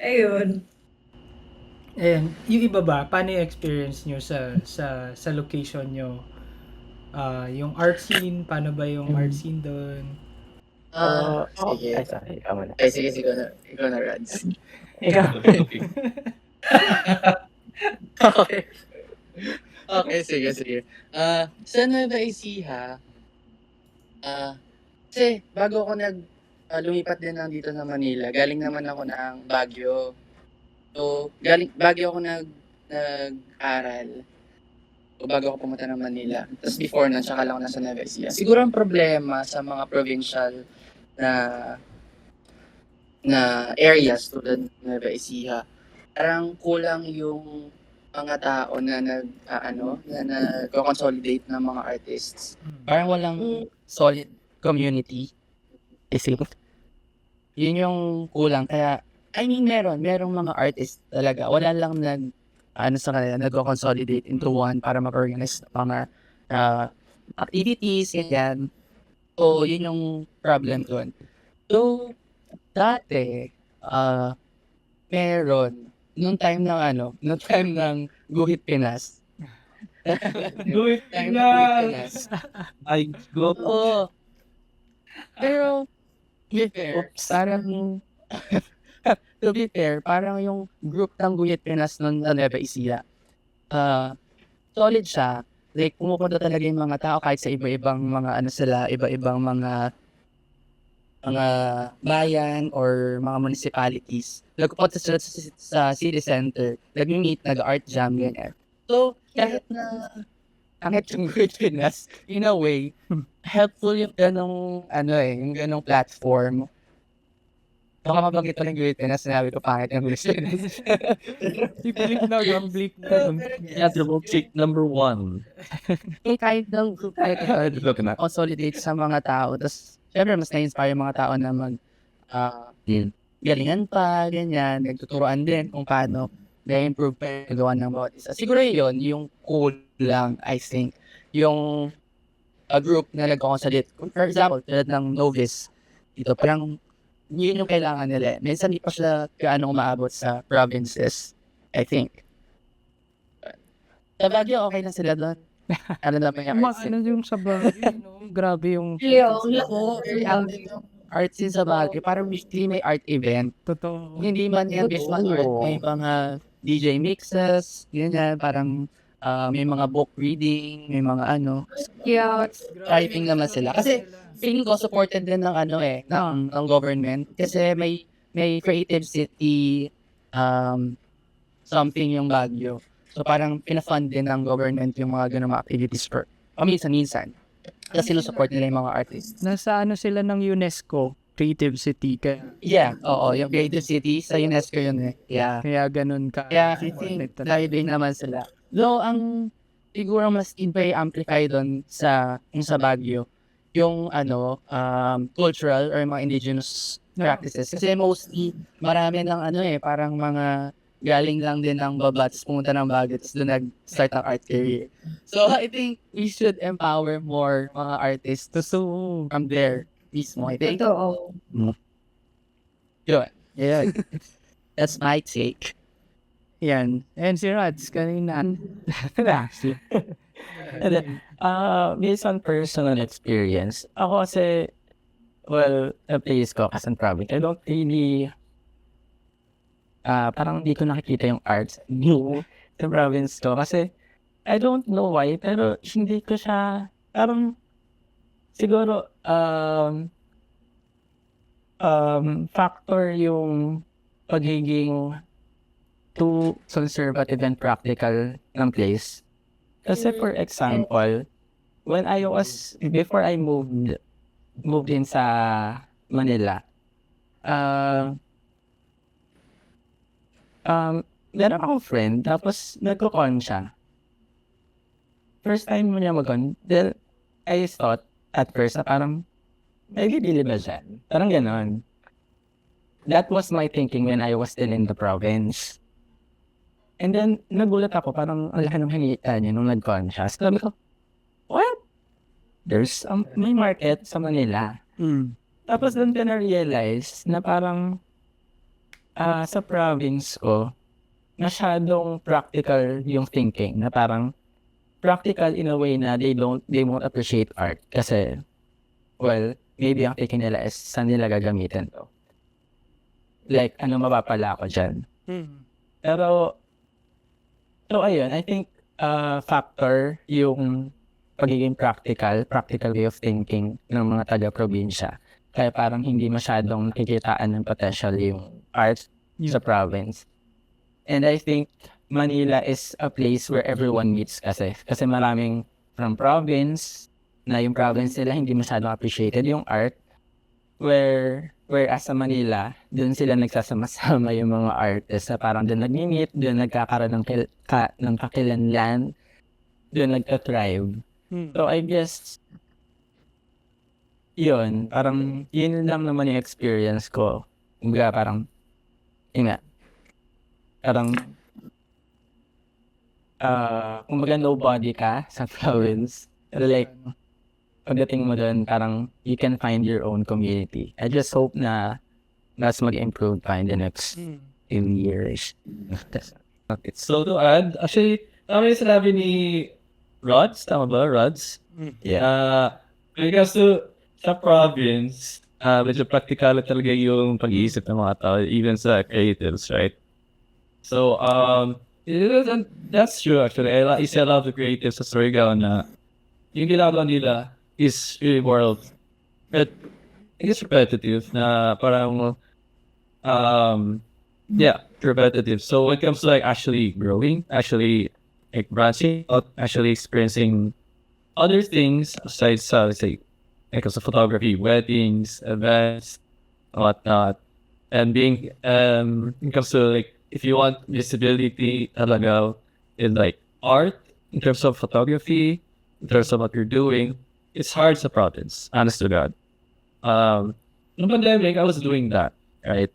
Ayun. And yung iba ba, paano yung experience nyo sa location nyo? Yung art scene, paano ba yung art scene doon? Sige. Sorry, ikaw na. Ay, sige, ikaw na, Rads. Ikaw. Okay. Okay, sige. Sa Nueva Ecija, kasi bago ako lumipat din lang dito sa Manila, galing naman ako ng Baguio. So, Baguio ako nag-aral. So, bago ako pumunta ng Manila. Tapos before nun, tsaka lang ako nasa Nueva Ecija. Siguro ang problema sa mga provincial na areas tulad ng Nueva Ecija, parang kulang yung mga tao na nag-consolidate ng mga artists. Parang walang solid community. I think. Yun yung kulang. Kaya, I mean, merong mga artists talaga. Wala lang sa kanila, nag-consolidate into one para mag-organize ng mga activities, ganyan. So, yun yung problem doon. So, dati, meron, nung time ng Guhit Pinas. Guhit Time ng na! Guhit Pinas. I go. Oo. Pero, to be fair, parang yung group ng Guhit Pinas nun na Nueva Ecija, solid siya. Like, pumupunta talaga yung mga tao kahit sa iba-ibang mga iba-ibang mga bayan or mga municipalities. Nagpupunta sila sa city center, nag-meet, nag-art jam, ganyan. So, kahit yung Guhit Pinas, in a way, helpful yung yung ganong platform. Baka mabanggit ko ng Guhit Pinas, sinabi ko pangit yung Guhit Pinas. Bleak na yun, bleak na yun. Yeah, double check number 1. Kahit ng group, consolidate sa mga tao. Tapos, syempre, mas na-inspire yung mga tao na galingan pa, ganyan. Nagtuturoan din kung paano na-improve pa yung gawa ng bawat isa. Siguro yun, yung kulang, I think. Yung group na nag-consolidate. For example, tulad ng Novice, dito parang yun yung kailangan nila. Minsan di pa sila gaano umaabot sa provinces, I think. Sa Baguio, okay na sila doon. Ano naman yung arts scene? Yung sa Baguio, no? Grabe yung Art scene sa Baguio. Parang weekly may art event. totoo. Hindi man yan visual art. May mga DJ mixes, ganyan. Parang may mga book reading, may mga Yeah. thriving naman sila. Kasi feeling ko supported din ng ng government kasi may creative city something yung Baguio. So parang pinafund din ng government yung mga ganung activities minsan. Kasi sinusupport nila yung mga artists. Nasa sila ng UNESCO, Creative City. Yeah, oo, yung creative city sa UNESCO yun eh. Yeah. Kaya ganun ka. Kaya I think thriving naman sila. Though ang siguro mas amplify doon sa Baguio yung cultural or mga indigenous practices. Kasi mostly, marami ng parang mga galing lang din ng babats, pumunta ng Baguio, tapos doon nag-start ng art career. So, I think we should empower more mga artists from there mismo. I think, Totoo. yun. Yeah. That's my take. Yan. And si Rads, kanina. And then, based on personal experience, ako kasi, a place ko, Quezon Province, I don't really, parang hindi ko nakikita yung arts sa province ko. Kasi, I don't know why, pero hindi ko siya, parang, siguro, factor yung pagiging too conservative and practical ng place. Kasi for example, before I moved in sa Manila, meron akong friend, tapos nagko-con siya. First time mo niya mag-con, then I thought at first na parang, maybe bili ba siya? Parang ganon. That was my thinking when I was still in the province. And then, nagulat ako, parang ang laki ng hinita niya nung nag-con siya. Sabi ko, what? There's may market sa Manila. Tapos doon ko na-realize na parang sa province ko, masyadong practical yung thinking. Na parang practical in a way na they won't appreciate art. Kasi, maybe ang thinking nila is saan nila gagamitin to. Like, mapapala ako dyan. Pero, so ayun, I think factor yung pagiging practical way of thinking ng mga taga-probinsya. Kaya parang hindi masyadong nakikitaan ng potential yung art sa province. And I think Manila is a place where everyone meets kasi. Kasi maraming from province, na yung province nila hindi masyadong appreciated yung art. Whereas sa Manila, doon sila nagsasama-sama yung mga artists na parang doon nag-meet, doon nagkakaroon ng kakilanlan, doon nagka-thrive. So I guess, yun, parang yun lang naman yung experience ko. Kumbaga parang, yun nga, parang, kumbaga nobody ka sa province. Pero like, pagdating mo doon, parang you can find your own community. I just hope na mas mag-improve pa in the next few years. So to add, actually, tama yung sinabi ni Rods, tama ba, Rods? Yeah. When it comes to sa province, medyo practical talaga yung pag-iisip ng mga tao, even sa creatives, right? So, that's true actually. I see a lot of creatives sa Surigao na yung ginagawa nila is really more of, I guess repetitive na parang, repetitive. So when it comes to like actually growing, actually like branching out, actually experiencing other things besides, let's say, like sa photography, weddings, events, whatnot, and being, when it comes to like, if you want visibility talaga in like art, in terms of photography, in terms of what you're doing, it's hard sa province, honest to God. No pandemic, I was doing that, right?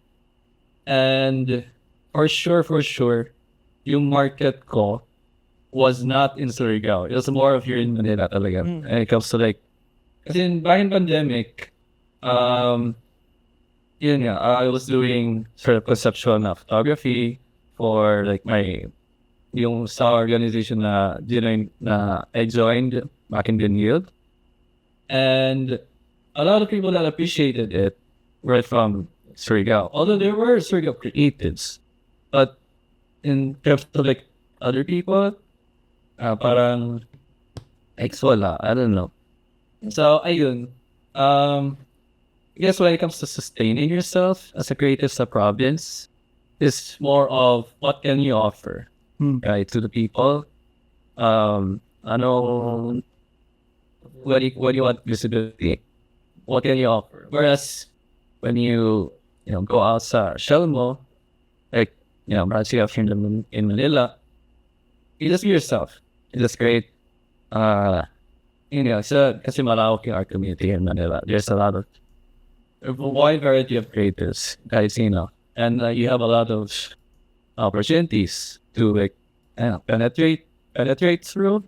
And for sure, yung market ko was not in Surigao. It was more of here in Manila talaga. And it comes to like, kasi back in pandemic, yun nga, I was doing sort of conceptual na photography for like yung sa organization na I joined back in Benilde. And a lot of people that appreciated it were from Surigao. Although there were Surigao creatives. But in terms of like other people, parang ex wala, I don't know. So, ayun. I guess when it comes to sustaining yourself as a creative sa province, is more of what can you offer, right, to the people. What do you want visibility? What can you offer? Whereas when you go out sa shell mo, like branching out here in Manila, you just be yourself. You just create. Kasi malawak yung art community in Manila. There's a wide variety of creators, guys, and you have a lot of opportunities to like penetrate through.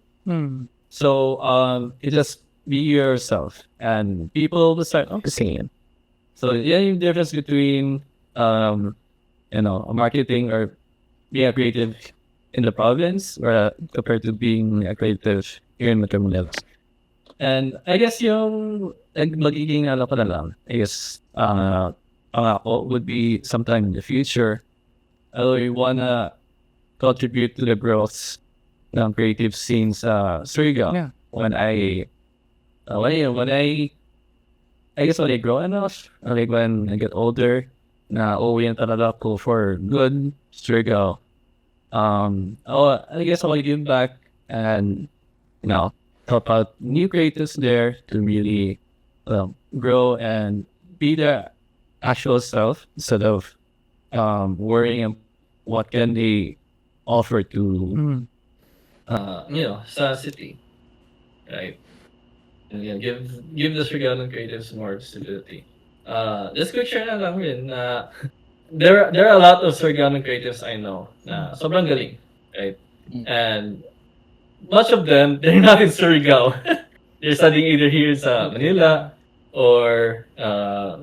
So you just be yourself, and people will start noticing. So yung difference between marketing or being a creative in the province or compared to being a creative here in Metro Manila. And I guess yung magiging ko na lang, I guess pangako would be sometime in the future, I really wanna contribute to the growth ng creative scene sa Surigao. Yeah. When I guess when I grow enough, or like when I get older, na uwi na talaga ako for good Surigao. I guess I'll give back and help out new creators there to really grow and be their actual self instead of worrying what can they offer to sa city, right? And give the Surigao creatives more stability. Just quick share na lang rin na there are a lot of Surigao creatives I know na sobrang galing, right? And much of them, they're not in Surigao. They're studying either here sa Manila or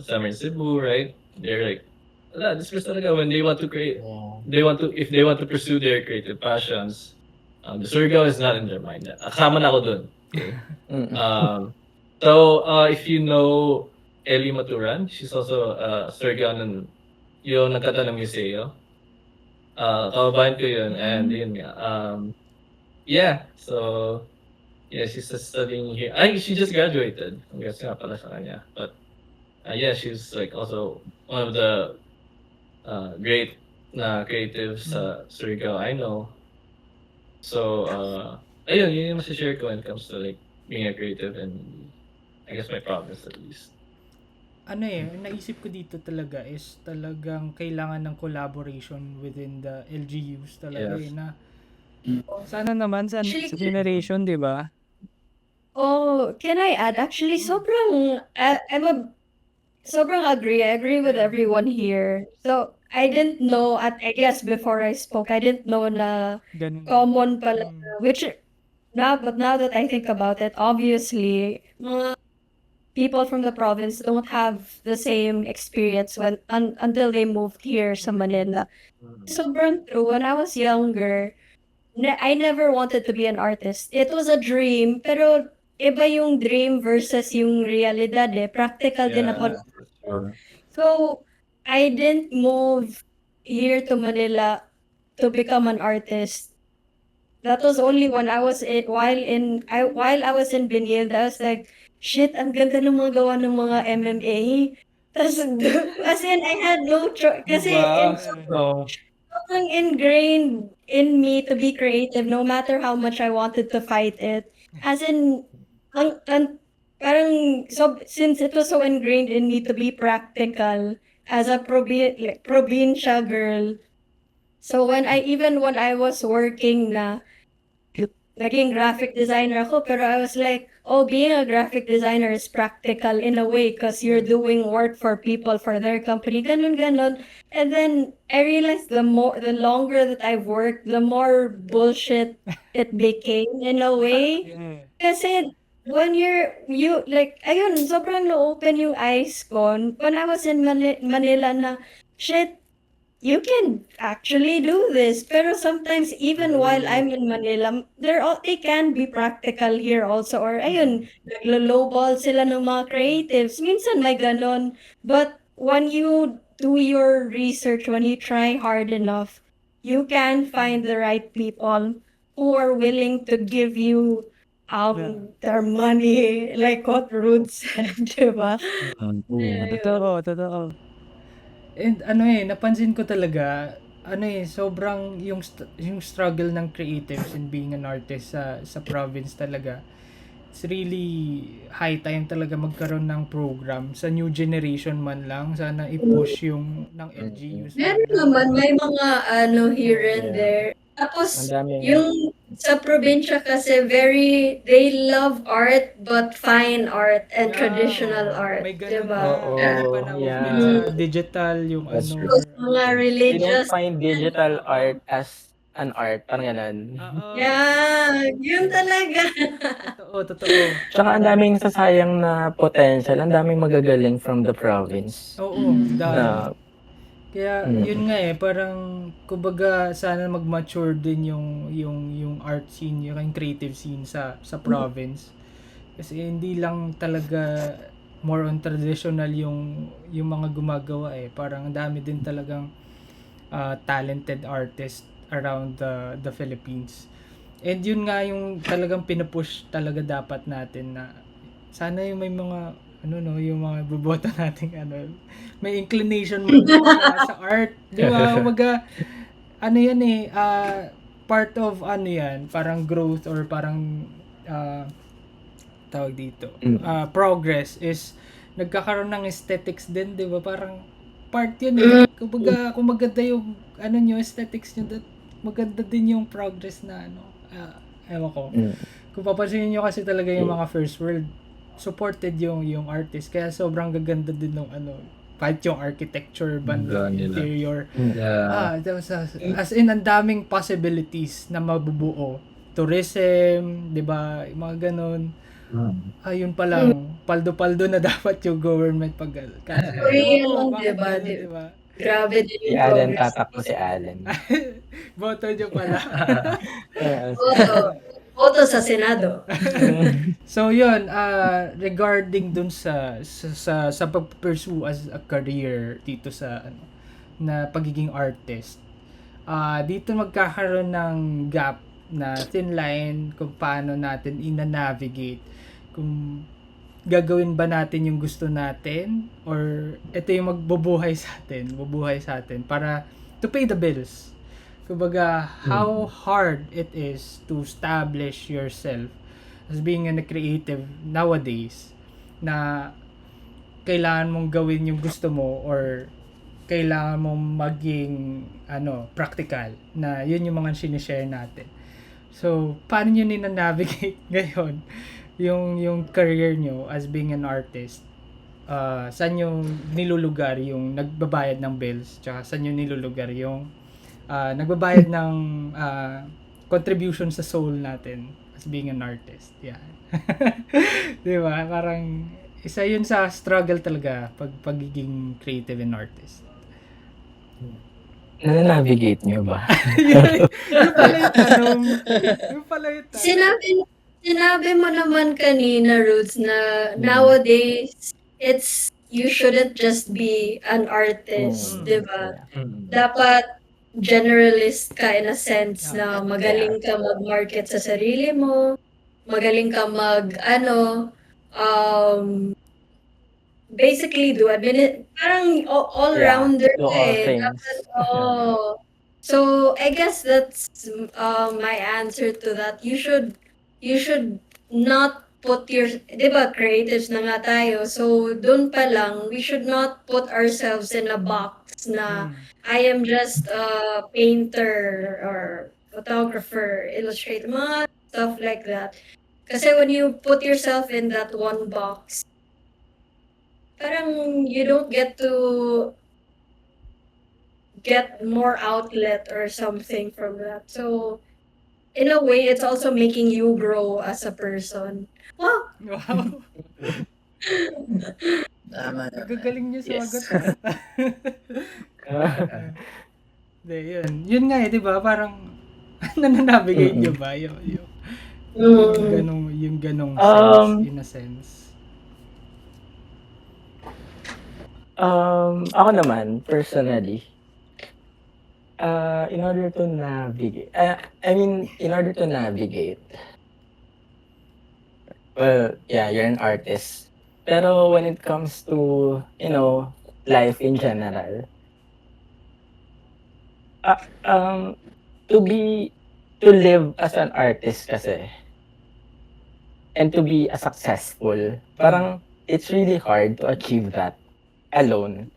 somewhere in Cebu, right? They're like, this person talaga when they want to create, if they want to pursue their creative passions, the Surigao is not in their mind. Kasama na ako dun. Okay? So if you know Ellie Maturan, she's also Surigao yung nagkata ng museo. Kababayan ko yun, and yun nga. She's studying here. She just graduated. Congrats nga pala sa kanya. But she's like also one of the great na creative sa Surigao I know. So, ayun, yun yung masashare ko when it comes to like being a creative and I guess my province at least. Ano ang naisip ko dito talaga is talagang kailangan ng collaboration within the LGUs talaga Yes. na Sana naman sa Actually- next generation, di ba? Oh, can I add? Actually, sobrang agree. I agree with everyone here. So, I didn't know I guess before I spoke, I didn't know na Ganun. common pala, but now that I think about it, obviously, mga people from the province don't have the same experience until they moved here sa Manila. Sobrang true. When I was younger, I never wanted to be an artist. It was a dream, pero iba yung dream versus yung realidad eh. Practical din ako. Sure. So, I didn't move here to Manila to become an artist. That was only when I was while I was in Benilde, I was like, shit, ang ganda ng mga gawa ng mga MMA. Tapos, as in, I had no choice. Kasi, So, sobrang ingrained in me to be creative no matter how much I wanted to fight it. As in, parang, so, since it was so ingrained in me to be practical as a probinsya girl, so when I was working na, naging graphic designer ako, pero I was like, oh, being a graphic designer is practical in a way because you're doing work for people, for their company, ganun. And then I realized the longer that I've worked, the more bullshit it became in a way. Kasi when ayun, sobrang na-open yung eyes ko. When I was in Manila na, shit, you can actually do this. Pero sometimes, even while I'm in Manila, they can be practical here also. Or, ayun, naglo-lowball sila ng mga creatives. Minsan may ganon. But when you do your research, when you try hard enough, you can find the right people who are willing to give you their money, like what Ruth said, diba? Totoo. And napansin ko talaga, sobrang yung struggle ng creatives in being an artist sa province talaga. It's really high time talaga magkaroon ng program sa new generation man lang. Sana i-push yung ng LGUs. Meron naman, may mga here and there. Tapos, ang daming yung sa probinsya kasi they love art but fine art and traditional art, May ganun diba? Oo, pa na yeah. movement sa digital, yung That's true. Tapos mga They religious, don't find digital art as an art, parang ganun. yeah, yun talaga. Totoo. Tsaka ang daming sasayang na potential, ang daming magagaling from the province. Oo, dahil. Na, Kaya yun nga parang kumbaga sana mag-mature din yung art scene, yung creative scene sa province. Kasi hindi lang talaga more on traditional yung mga gumagawa Parang ang dami din talagang talented artists around the Philippines. And yun nga yung talagang pinupush talaga dapat natin na sana yung may mga yung mga boboto nating may inclination mo sa art, di ba? Umaga, part of yan, parang growth or parang tawag dito, progress is nagkakaroon ng aesthetics din, di ba? Parang part yun Kumbaga, kung maganda yung nyo, aesthetics nyo, maganda din yung progress na ewan ko. Kung papansinin nyo kasi talaga yung mga first world, supported yung artist, kaya sobrang gaganda din ng kahit yung architecture, banda, interior. Yeah. As in, ang daming possibilities na mabubuo. Tourism, di ba? Yung mga ganun. Ayun pa lang, paldo-paldo na dapat yung government pag Real, diba? Grabe din si yung Allen, progress. tatakbo si Allen. Boto nyo pala. Boto sa Senado. So yun, regarding dun sa pag-pursue as a career dito sa na pagiging artist, dito magkakaroon ng gap na thin line kung paano natin ina-navigate, kung gagawin ba natin yung gusto natin or ito yung bubuhay sa atin para to pay the bills. Kumbaga, how hard it is to establish yourself as being a creative nowadays na kailangan mong gawin yung gusto mo or kailangan mong maging practical na yun yung mga sinishare natin. So, paano nyo nina-navigate ngayon yung career nyo as being an artist? Saan yung nilulugar yung nagbabayad ng bills, tsaka saan yung nilulugar yung nagbabayad ng contribution sa soul natin as being an artist. Yan. Di ba? Parang isa yun sa struggle talaga pagiging creative and artist. Na-navigate nyo ba? Yung pala yung tanong. Sinabi mo naman kanina, Roots, na nowadays, you shouldn't just be an artist, di ba? Dapat generalist ka in a sense na magaling ka mag-market sa sarili mo, magaling ka basically do parang all-rounder do ka all eh. things. Dapat, so I guess that's my answer to that. You should not put di ba, creatives na nga tayo. So dun pa lang, we should not put ourselves in a box na I am just a painter or photographer, illustrator, mga stuff like that. Kasi when you put yourself in that one box, parang you don't get to get more outlet or something from that. So, in a way, it's also making you grow as a person. Wow! Wow. Tama naman. Gagaling niyo Yes. sumagot. Yun nga eh, di ba? Parang nananavigate nyo ba? Yung ganong sense, in a sense. Ako naman, personally, in order to navigate, well, yeah, you're an artist. Pero when it comes to, life in general, to live as an artist kasi, and to be a successful, parang it's really hard to achieve that alone.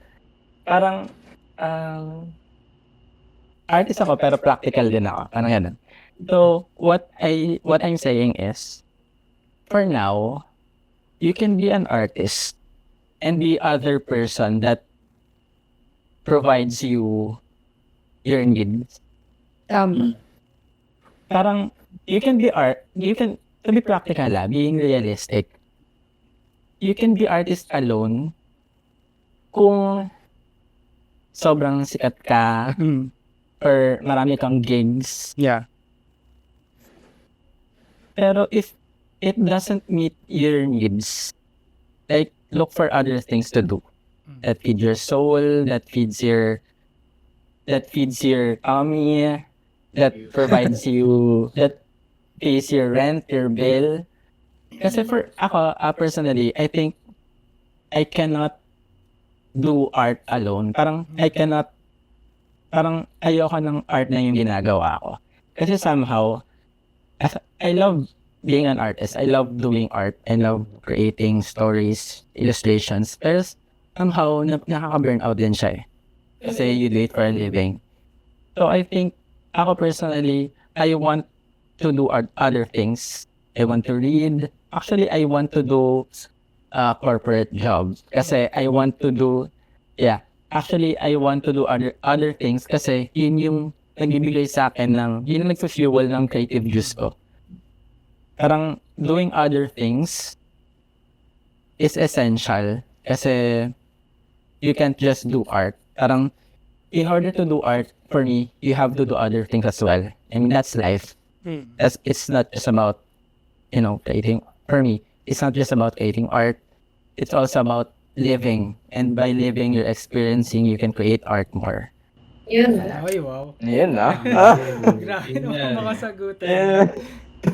Parang, artist ako pero practical din ako. Parang ganun. So, what I'm saying is, for now, you can be an artist and the other person that provides you your needs. Parang, to be practical being realistic, you can be artist alone kung sobrang sikat ka or marami kang gigs. Yeah. Pero if it doesn't meet your needs, like look for other things to do that feed your soul, that feeds your tummy, that provides you, that pays your rent, your bill. Kasi for ako, personally, I think I cannot do art alone. Parang ayoko ng art na yung ginagawa ko. Kasi somehow, I love being an artist. I love doing art. I love creating stories, illustrations. Pero somehow, nakaka-burn out din siya eh. Kasi you do it for a living. So I think, ako personally, I want to do other things. I want to read. Actually, I want to do corporate jobs. Kasi I want to do other things kasi yun yung nagbibigay sa akin yun yung nagfuel ng creative juice ko. Parang doing other things is essential kasi you can't just do art. Parang in order to do art, for me, you have to do other things as well. I mean, that's life. It's not just about, creating. For me, it's not just about creating art. It's also about living. And by living, you're experiencing, you can create art more. Yun. Ay, wow. Yun, Grabe naman makasagutan.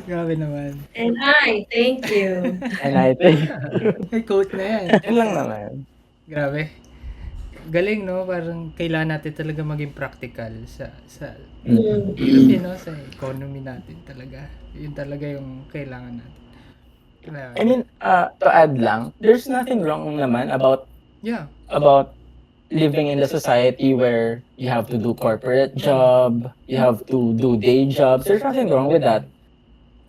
Grabe naman. And thank you. And I think, May quote na yan. yun lang naman. Grabe. galing, no? Parang kailangan natin talaga maging practical sa Mm. kasi, no, sa economy natin talaga. Yun talaga yung kailangan natin. I mean, to add lang, there's nothing wrong naman about Yeah. living in the society where you have to do corporate job, you have to do day jobs. There's nothing wrong with that.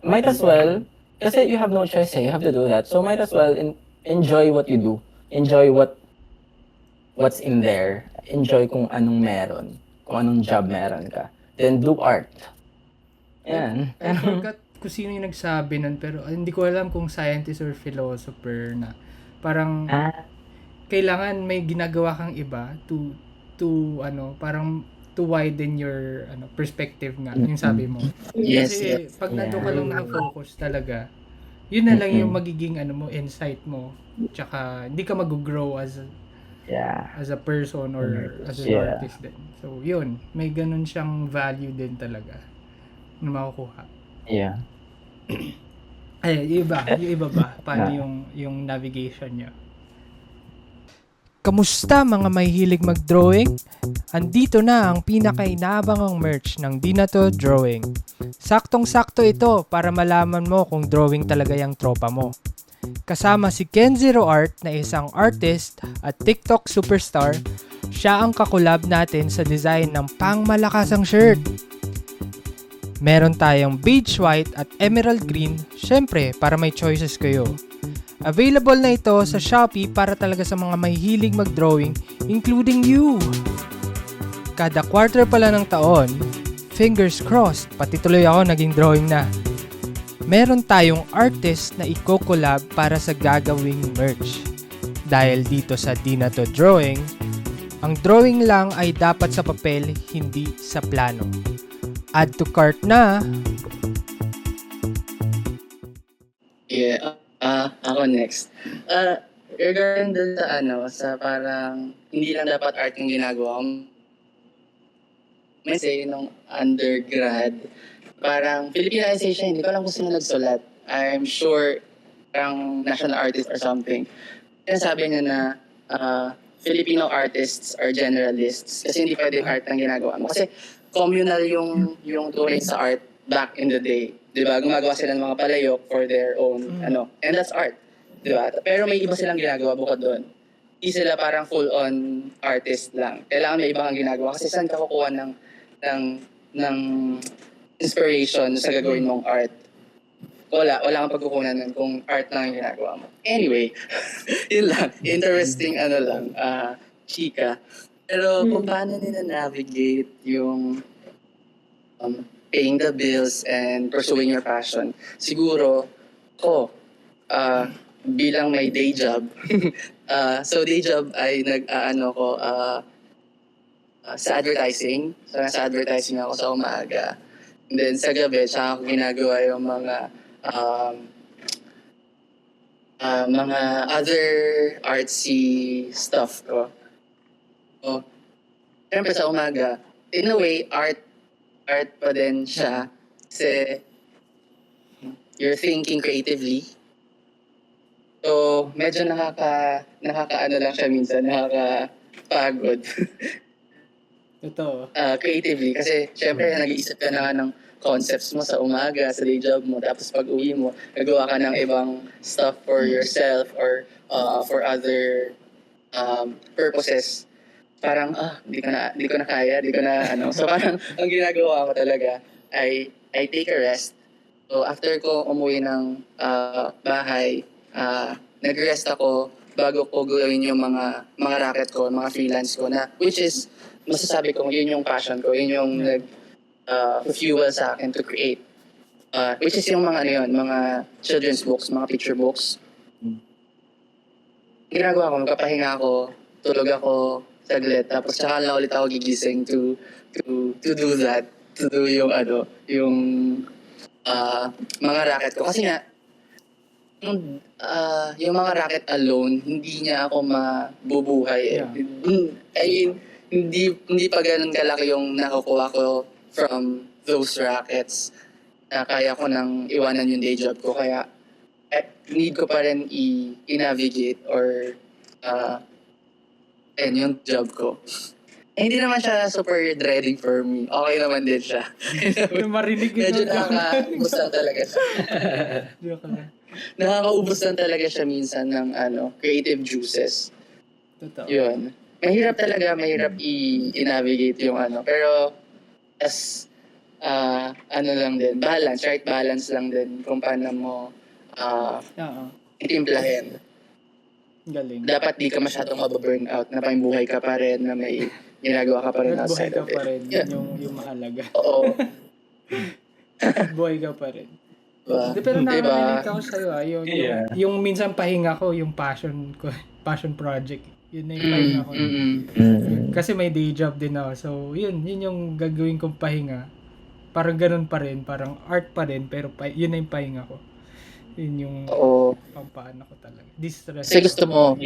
Might as well, kasi you have no choice, you have to do that. So might as well enjoy what you do. Enjoy what's in there. Enjoy kung anong meron. Kung anong job meron ka. Then do art. Yan. I forgot kung sino yung nagsabi nun, pero hindi ko alam kung scientist or philosopher na parang kailangan may ginagawa kang iba to parang to widen your perspective nga, yung sabi mo. Yes, Kasi pag nandun ka lang nakafocus talaga, yun na lang yung magiging insight mo. Tsaka hindi ka mag-grow as a person or as an artist din. So yun, may ganun siyang value din talaga na makukuha. Yeah. Ay, yung iba ba? Paano yung navigation niya? Kamusta mga mahihilig mag-drawing? Andito na ang pinaka-inaabangang merch ng Di Na To Drawing. Saktong-sakto ito para malaman mo kung drawing talaga yung tropa mo. Kasama si Kenzero Art na isang artist at TikTok superstar, siya ang kakulab natin sa design ng pangmalakasang shirt. Meron tayong beige white at emerald green, syempre para may choices kayo. Available na ito sa Shopee para talaga sa mga mahihilig mag-drawing, including you. Kada quarter pala ng taon, fingers crossed, pati tuloy ako naging drawing na. Meron tayong artist na i-collab para sa gagawing merch. Dahil dito sa Di Na To Drawing, ang drawing lang ay dapat sa papel, hindi sa plano. Add to cart na. Yeah, ako next. Regarding dun sa parang hindi lang dapat art yung ginagawa ko. May say nung undergrad, parang Filipinization, hindi ko alam kung sino nagsulat. I'm sure parang national artist or something. Kaya sabi niya na Filipino artists are generalists kasi hindi pwede art ang ginagawa mo. Kasi communal yung tunay sa art back in the day. Diba? Gumagawa sila ng mga palayok for their own, and that's art. Diba? Pero may iba silang ginagawa bukod doon. Hindi sila parang full-on artist lang. Kailangan may ibang ginagawa. Kasi saan ka kukuha ng inspiration sa gagawin mong art? Wala kang pagkukunan nun kung art lang yung ginagawa mo. Anyway, yun lang. Interesting chika. Pero kung paano nila navigate yung paying the bills and pursuing your passion, siguro bilang may day job. So day job ay sa advertising. So nasa advertising ako sa umaga. And then sa gabi, tsaka ako ginagawa yung mga other artsy stuff ko. So, siyempre sa umaga, in a way, art pa din siya kasi you're thinking creatively. So, medyo nakakaano lang siya minsan, nakakapagod. Totoo. Creatively. Kasi, syempre, nag-iisip ka na ng concepts mo sa umaga, sa day job mo, tapos pag uwi mo, nagawa ka ng ibang stuff for yourself or for other purposes. Parang, di ko na kaya, So parang, ang ginagawa ko talaga ay I take a rest. So after ko umuwi ng bahay, nag-rest ako bago ko gawin yung mga racket ko, mga freelance ko na, which is, masasabi ko, yun yung passion ko, yun yung fuel sa akin to create. Which is yung mga children's books, mga picture books. Ginagawa ko, magpapahinga ako, tulog ako, saglit, tapos tsaka lang ulit ako gigising to do that, to do yung mga racket ko. Kasi nga, yung mga racket alone, hindi niya ako mabubuhay. I mean, hindi pa ganun kalaki yung nakukuha ko from those rackets na kaya ko nang iwanan yung day job ko. Kaya, need ko pa rin i-navigate or and yung job ko. Hindi naman siya super dreading for me. Okay naman din siya. Yung marinig Medyo yun. nakakaubos lang talaga siya. Joke lang. Nakakaubos lang talaga siya minsan ng creative juices. Totoo. Yun. Mahirap talaga, mahirap i-navigate yung Pero, lang din, right balance lang din kung paano mo Oo. itimplahin. Galing. Dapat di ka masyadong mababurn out na pang buhay ka pa rin, na may ginagawa ka pa rin At buhay outside ka of it. pa rin. Yeah. Yun yung mahalaga. Oo. Buhay ka pa rin. Diba? Di, pero Diba? nakarelate ako sa'yo. Yeah. Yung minsan pahinga ko, yung passion ko, passion project. Yun na yung pahinga ko. Kasi may day job din ako. So, yun yung gagawin kong pahinga. Parang ganun pa rin. Parang art pa rin. Pero yun na yung pahinga ko. Yun yung Oo. pampaano ko talaga. Distress. Kasi gusto mong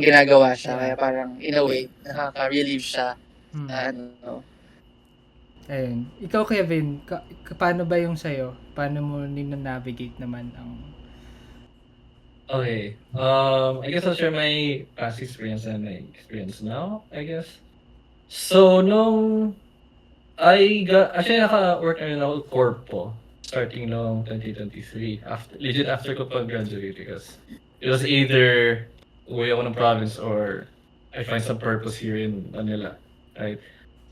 ginagawa siya, kaya parang in a way, nakaka-relieve siya. Ayun. Ikaw, Kevin, paano ba yung sa'yo? Paano mo nina-navigate naman ang... Okay. I guess I'll share my past experience and my experience now, I guess. So, actually naka-work na rin ako corpo starting noong 2023. After ko pag-graduate because it was either uwi ako ng province or I find some purpose here in Manila. Right?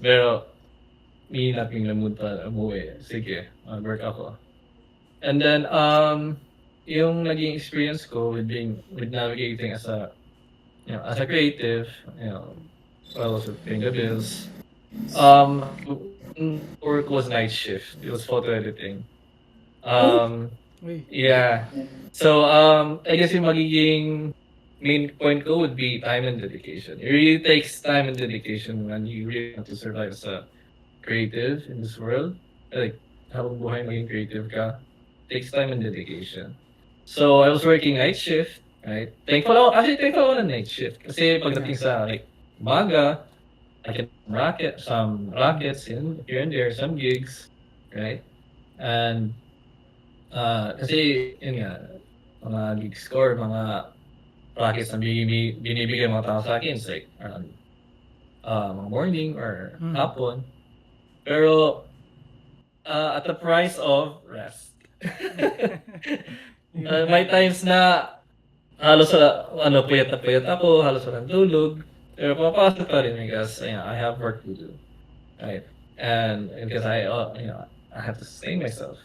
Pero, hindi natin mood pa umuwi. Sige, mag-work ako. And then, yung naging experience ko with navigating as a creative, while also paying the bills. Work was night shift. It was photo editing. Uy. Yeah. So, I guess yung magiging main point ko would be time and dedication. It really takes time and dedication when you really want to survive as a creative in this world. Like, habang buhay maging creative ka, takes time and dedication. So, I was working night shift, right? Thankful ako ng night shift. Kasi pagdating sa, umaga, I can some rackets here and there, some gigs, right? And, kasi, yun nga, mga gigs ko or mga rackets na binibigay mga tao sa akin, it's like, morning or hapon. Pero, at the price of rest. May times na halos puyat ako, halos walang tulog. Pero papasok pa rin because I have work to do. Right? And because I have to sustain myself.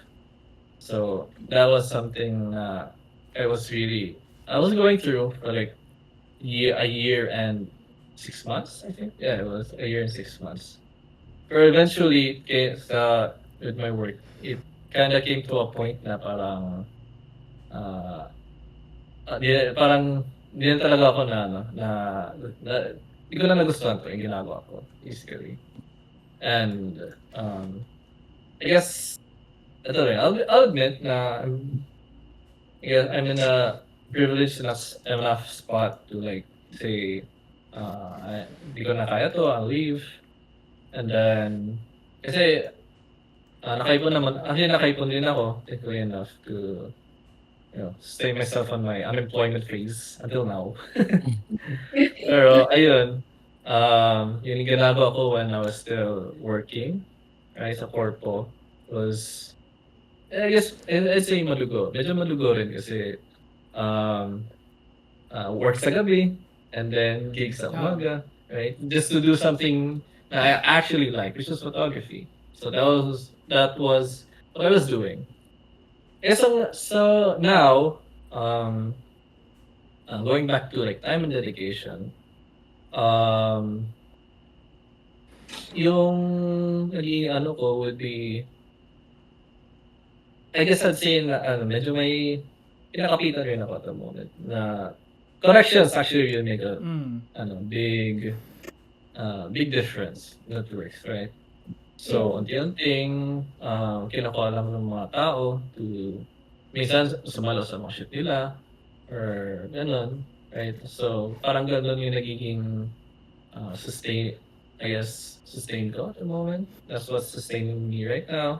So that was something I was going through for like a year and 6 months, I think. Yeah, it was a year and 6 months. But eventually, with my work, it kind of came to a point na parang hindi na talaga ako hindi ko na nagustuhan to yung ginagawa ko, basically. And, I guess, ito rin, I'll admit na I'm in a privileged enough spot to say, hindi ko na kaya to, I'll leave. And then, kasi, nakaipon din ako, thankfully enough to stay myself on my unemployment phase until now. Pero, ayun, yung ginagawa ko when I was still working, right, sa corpo, was, I guess, I'd say malugo. Medyo malugo rin kasi, work sa gabi, and then gigs sa umaga, right? Just to do something I actually like, which is photography. So that was what I was doing. So now, going back to time and dedication, yung naging ko would be, I guess I'd say na medyo may pinakapitan rin ako at the moment na connections actually really make a big difference in that works, right? So, unti-unting, kinukuha lang ng mga tao to, minsan sumalo sa mga shoot nila, or gano'n, right? So, parang gano'n yung nagiging sustain ko at the moment. That's what's sustaining me right now.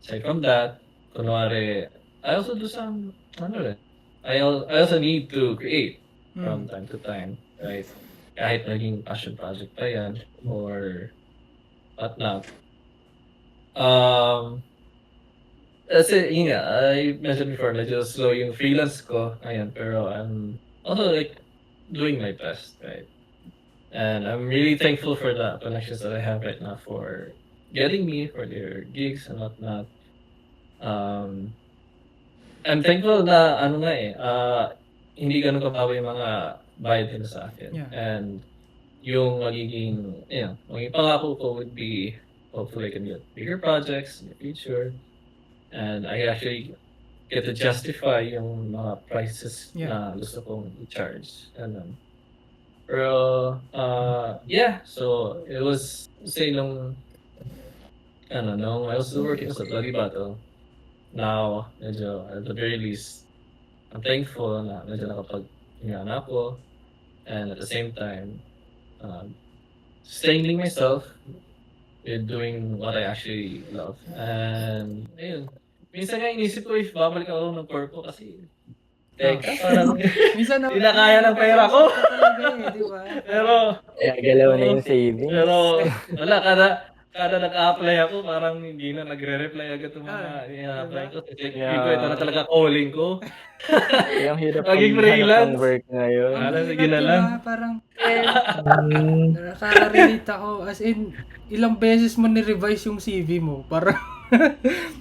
Aside from that, kunwari, I also do some, I also need to create. from time to time, right? Kahit naging passion project pa yan or whatnot. Kasi yun nga, I mentioned before, medyo slow yung freelance ko ngayon, pero I'm also like doing my best, right? And I'm really thankful for the connections that I have right now for getting me for their gigs and whatnot. I'm thankful na hindi ganun kabawi yung mga bayad nila sa akin. Yeah. And yung magiging pangako ko would be hopefully I can get bigger projects in the future. And I actually get to justify yung mga prices na gusto kong i-charge. Pero, so it was, say, nung I was still working sa Bloody Battle, now, medyo, at the very least, I'm thankful na medyo nakapag-hinga na ako, and at the same time, sustaining myself with doing what I actually love. And, ayun, minsan nga inisip ko if babalik ako ng corpo kasi, parang, Minsan hindi na kaya ng pera ko. Di ba? Pero, Galaw na yung savings. Pero, wala, kada nag-a-apply ako, parang hindi na nagre-reply agad yung mga i-apply ko. Kasi hindi ko, ito na talaga calling ko. Yung hirap Maging ng freelance. work ngayon. Sige na lang. Parang, nakaka-relate ako. As in, ilang beses mo ni-revise yung CV mo. Parang,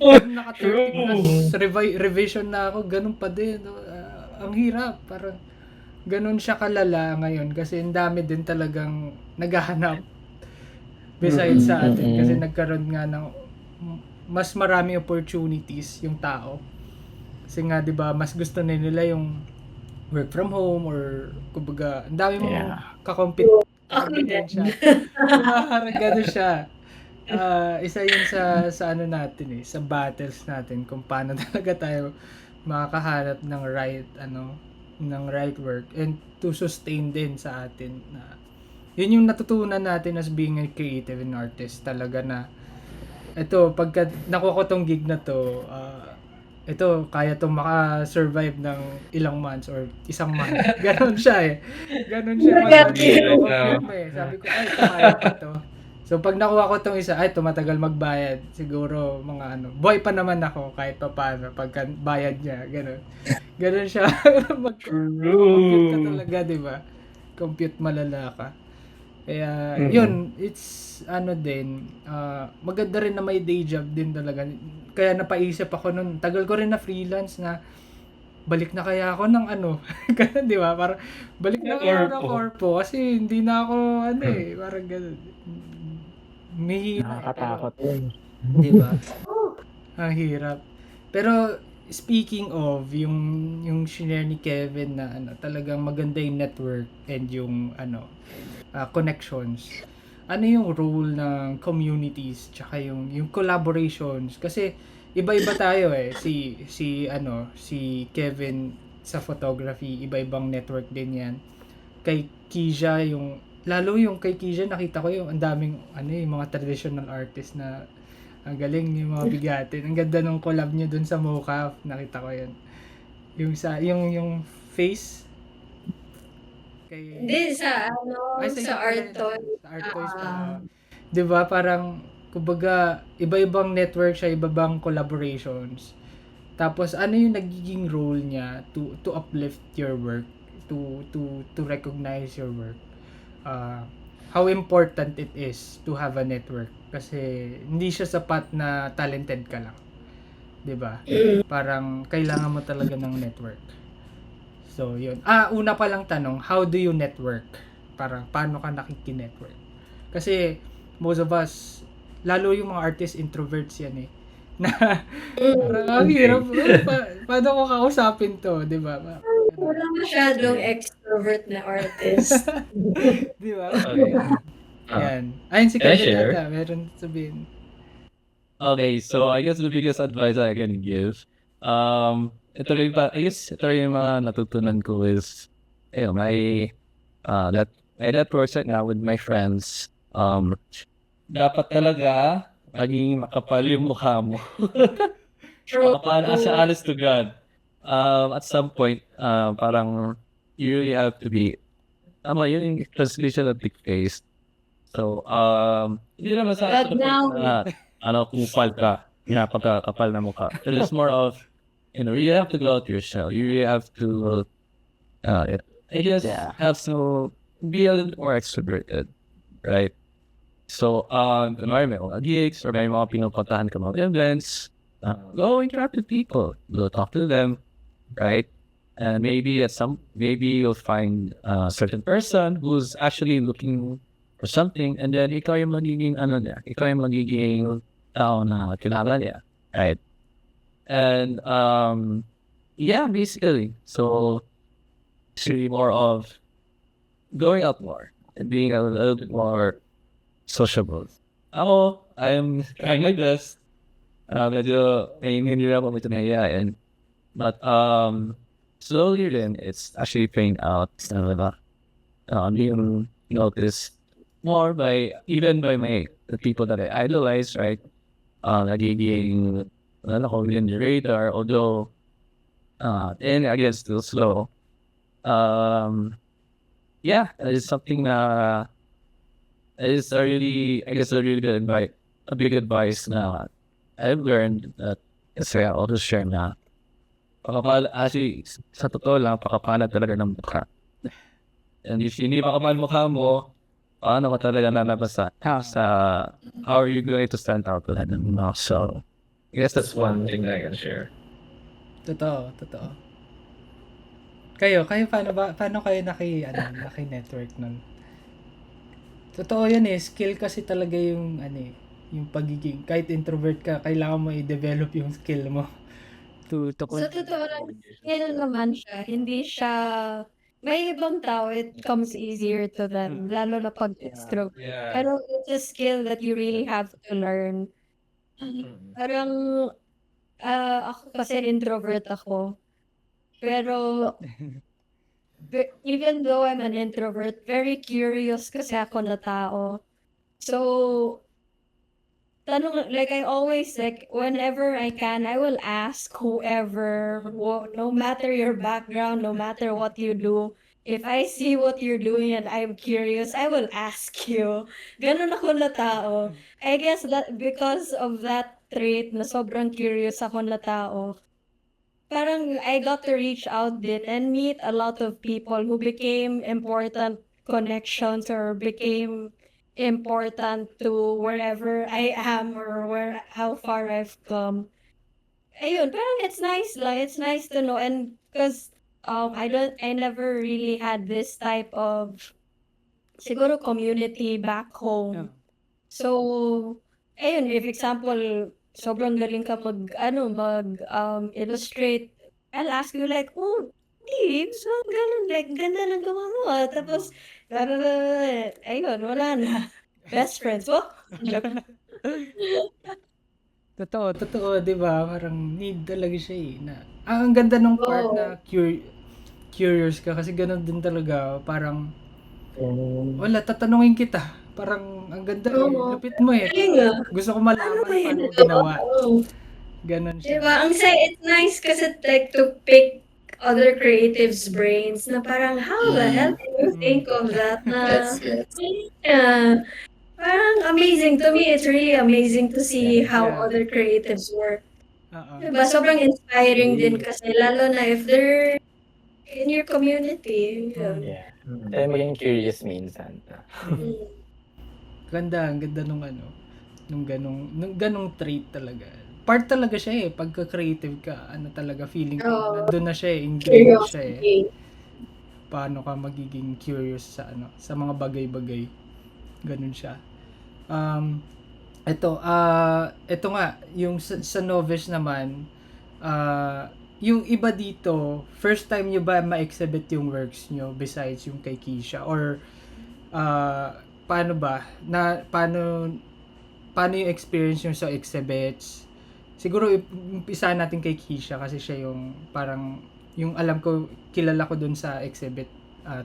naka-30 plus revision na ako, ganun pa din. Ang hirap. Parang, ganun siya kalala ngayon. Kasi ang dami din talagang naghahanap. Besides sa atin. Kasi nagkaroon nga ng mas marami opportunities yung tao. Kasi nga, di ba, mas gusto na nila yung work from home or kumbaga, ang dami mo kakompete siya. Gano'n siya. Isa yun sa ano natin sa battles natin kung paano talaga tayo makakahanap ng right work and to sustain din sa atin na yun yung natutunan natin as being a creative and artist talaga na ito pagka nakuha ko tong gig na to ito kaya tong maka-survive ng ilang months or isang month. Ganon siya Ganon siya. Sabi ko ay kaya pa to. So pag nakuha ko tong isa ay tumatagal magbayad siguro mga buhay pa naman ako kahit pa paano pagka bayad niya ganon siya. Compute ka talaga, di ba? Compute malala ka. Kaya, yun, it's, maganda rin na may day job din talaga. Kaya napaisip ako nun, tagal ko rin na freelance na, balik na kaya ako ng ganun, di ba? Parang, balik na kaya ako ng corpo, kasi hindi na ako, parang ganun. Nakakatakot yun. Di ba? Ang hirap. Pero, speaking of, yung shinare ni Kevin na, talagang maganda yung network and yung, connections. Ano yung role ng communities tsaka yung collaborations kasi iba-iba tayo si Kevin sa photography, iba-ibang network din yan. Kay Kija lalo yung kay Kija nakita ko yung ang daming yung mga traditional artist na ang galing yung mga bigatin. Ang ganda ng collab niyo dun sa Mocaf, nakita ko yun. Yung face Hindi, sa Art Toys. Sa Art Toys pa. 'Di ba parang kumbaga iba-ibang network siya, iba-ibang collaborations. Tapos ano yung nagiging role niya to uplift your work, to recognize your work. How important it is to have a network kasi hindi siya sapat na talented ka lang. 'Di ba? Parang kailangan mo talaga ng network. So, yun. Una pa lang tanong, how do you network? Parang, paano ka nakiki-network? Kasi, most of us, lalo yung mga artists, introverts yan Na, parang, ang hirap. Paano ko kausapin to? Di ba? Wala masyadong extrovert na artist. Di ba? Okay. Yan. Ayun, si Can I Kevin share? yata. Meron sabihin. Okay, so I guess the biggest advice I can give, ito rin yung mga natutunan ko is, that person nga with my friends, dapat talaga maging makapal yung mukha mo. True. Honest to God. At some point, parang you really have to be, yun yung translation of thick face. So, hindi naman sa But now, kupal ka, kapal na mukha. It's more of, you have to go out your shell. You really have to, I guess, have to be a little more extroverted, right? So, kunwari may mga gigs or may mga pinupuntahan ka mga events, go interact with people, go talk to them, right? And maybe maybe you'll find a certain person who's actually looking for something, and then ikaw yung magiging ikaw yung magiging tao na kilala niya, right? And yeah, basically, so it's really more of going out more and being a little bit more sociable. Ako, I'm trying my best. Medyo hindi na ako ito nahiyain. But slowly then, it's actually playing out. Being noticed more even by the people that I idolize, right? Nagiging, within the radar, although, and again, still slow. Yeah, it's something that is a really a big advice na I've learned that, kasi I'll just share na, actually, sa totoo lang, pakapala talaga ng mukha. And if hindi makapal mukha mo, paano ka talaga nalabasa sa how are you going to stand out with that? So, I guess that's one thing that I can share. Totoo. Kayo paano kayo naki-network nun? Totoo yan skill kasi talaga yung yung pagiging, kahit introvert ka, kailangan mo i-develop yung skill mo. sa totoo lang, ganun naman siya. Hindi siya, may ibang tao, it comes easier to them, lalo na pag extrovert. Yeah. Pero it's a skill that you really have to learn. Parang, ako kasi introvert ako. Pero, even though I'm an introvert, very curious kasi ako na tao. So, I always, whenever I can, I will ask whoever, no matter your background, no matter what you do, if I see what you're doing and I'm curious, I will ask you. Ganun ako na tao. I guess that because of that trait na sobrang curious ako na tao, parang I got to reach out din and meet a lot of people who became important connections or became important to wherever I am or how far I've come. Ayun, parang it's nice lang. It's nice to know, and because I never really had this type of siguro community back home. So, ayun, if example, sobrang galing ka illustrate, I'll ask you like, oh, Dibs, ganun, ganda ng gawa mo Tapos, ayun, wala na. Best friends. Oh, Totoo, 'di ba? Parang need talaga siya na ang ganda nung part na curious ka kasi ganun din talaga, parang wala, tatanungin kita. Parang ang ganda lupit mo Gusto ko malaman paano mo ginawa. Ganun siya. Diba? It's nice kasi to pick other creatives' brains na parang, how the hell did you think of that? Parang amazing. To me, it's really amazing to see how other creatives work. Diba? Sobrang inspiring din kasi, lalo na if they're in your community. Yeah. Tayo maging curious minsan. Ang ganda nung nung ganong trait talaga. Part talaga siya pagka-creative ka, talaga, feeling ko, nandun na siya ingredient siya Paano ka magiging curious sa mga bagay-bagay. Ganun siya. Ito nga, yung sa novice naman, yung iba dito, first time nyo ba ma-exhibit yung works nyo besides yung kay Keisha? Or, paano yung experience nyo sa exhibits? Siguro, umpisa natin kay Keisha kasi siya yung parang, yung alam ko, kilala ko dun sa exhibit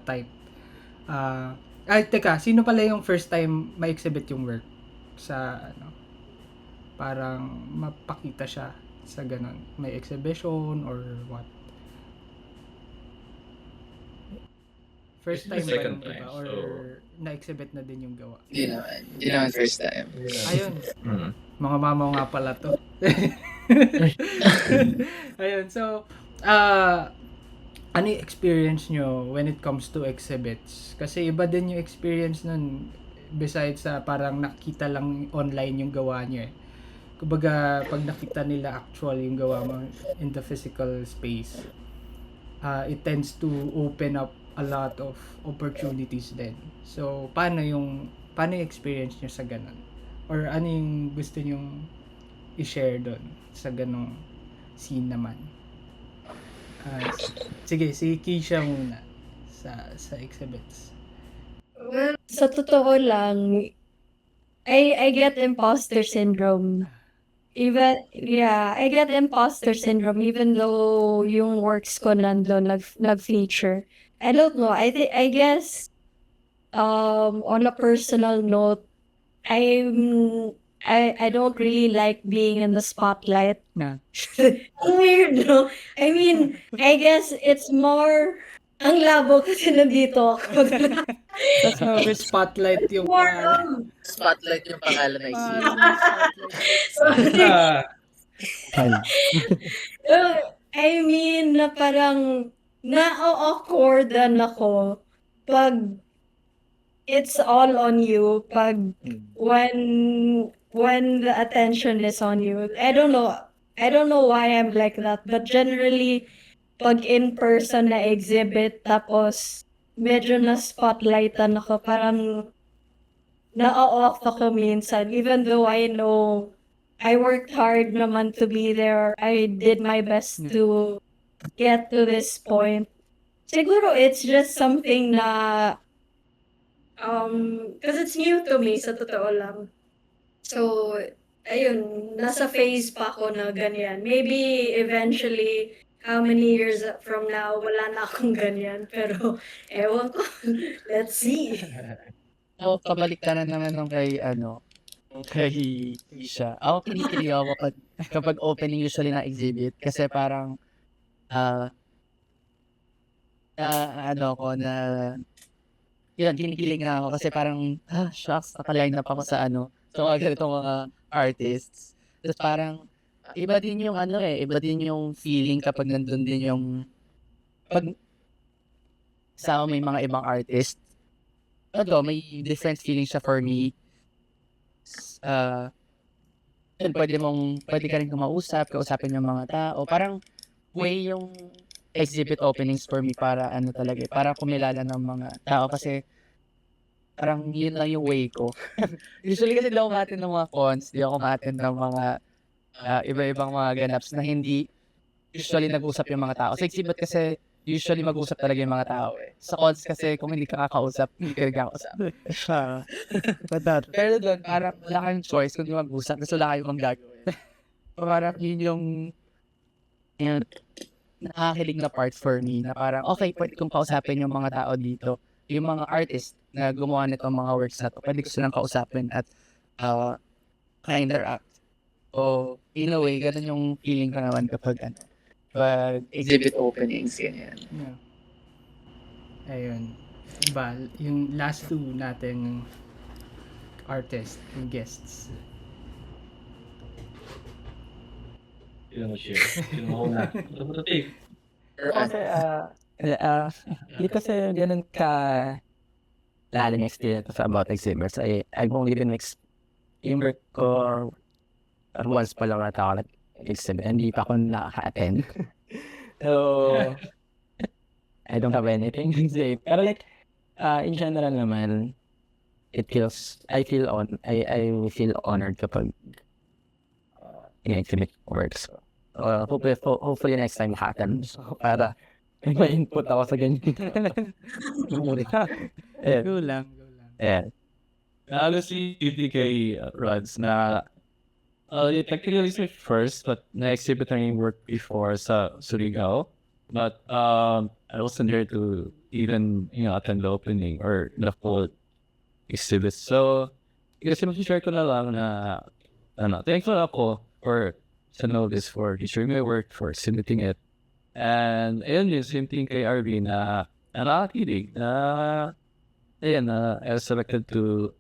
type. Teka, sino pala yung first time ma-exhibit yung work? Sa, parang mapakita siya sa ganun. May exhibition or what? First time ba Second yung iba? time, Or so- na-exhibit na din yung gawa? Hindi naman first time. Ayun, Mm. mga mamaw nga pala to. Ayun, so, ano yung experience nyo when it comes to exhibits? Kasi iba din yung experience nun besides sa parang nakita lang online yung gawa nyo eh. Kumbaga, pag nakita nila actual yung gawa mo in the physical space, it tends to open up a lot of opportunities din. So, paano yung experience nyo sa ganun? Or ano yung gusto nyong i-share doon sa ganong scene naman? Sige, si Keisha muna sa exhibits. Well, sa totoo lang, I get imposter syndrome. I get imposter syndrome even though yung works ko nandun nag-feature. I don't know. I guess on a personal note, I don't really like being in the spotlight. Na. Weird, no? I mean, I guess it's more ang labo kasi nandito ako. That's how spotlight yung More Spotlight yung pangalan na isip. Ah, I mean, na parang na-awkwardan ako pag it's all on you, pag when the attention is on you. I don't know why I'm like that, but generally, pag in person na exhibit, tapos medyo na spotlightan ako, parang na-off ako minsan, even though I know I worked hard naman to be there. I did my best to get to this point. Siguro it's just something na because it's new to me, sa totoo lang. So, ayun, nasa phase pa ako na ganyan. Maybe eventually, how many years from now, wala na akong ganyan. Pero, ewan ko. Let's see. So, kabalik ka na naman nung kay Isha. Ako kinikilig ako kapag opening usually na exhibit kasi parang yun, kinikilig na ako kasi parang shucks, nakaline up ako sa sa mga ganitong mga artists. Tapos parang iba din yung iba din yung feeling kapag nandun din yung pag sa may mga ibang artist. May different feeling siya for me. Yun, pwede ka rin kausapin yung mga tao. Parang way yung exhibit openings for me para para kumilala ng mga tao kasi parang yun lang yung way ko. Usually kasi di ako ma-attend ng mga cons, di ako ma-attend ng mga iba-ibang mga ganaps na hindi usually nag-usap yung mga tao. Sa exhibit kasi usually mag-usap talaga yung mga tao eh. Sa cons kasi kung hindi ka kakausap, hindi ka nagkakausap. Pero doon, parang wala kang choice kung di mag-usap kasi wala kayong gagawin. Parang yun yung nakakilig na part for me na parang okay, pwede kong kausapin yung mga tao dito. Yung mga artist na gumawa nitong mga works na to, pwede ko silang kausapin at ka-interact. So, in a way, ganun yung feeling ko naman kapag exhibit openings, ganyan. Yeah. Ayun. Diba, yung last two nating artist, yung guests. yun mo share. Yun mo na. Ito mo take. Kasi, hindi kasi ganun ka lalim experience about exhibits. I've only been yung work ko once pa lang nata ako nag-exhibit. Hindi pa ako nakaka-attend. So, I don't have anything to say. Pero like, in general naman, I feel honored kapag in-exhibit works. Hopefully next time happen. So, para may input ako sa ganyan. Ayan. Go lang. Ayan. Honestly, kay Rods na technically it's my first but na-exhibit na yung work before sa Surigao. But I wasn't there to even attend the opening or the full exhibit. So, kasi mag-share ko na lang na thankful ako for sa notice for featuring my work, for submitting it. And ayun yun, same thing kay RV na Nakakakilig. Ayan, I was selected to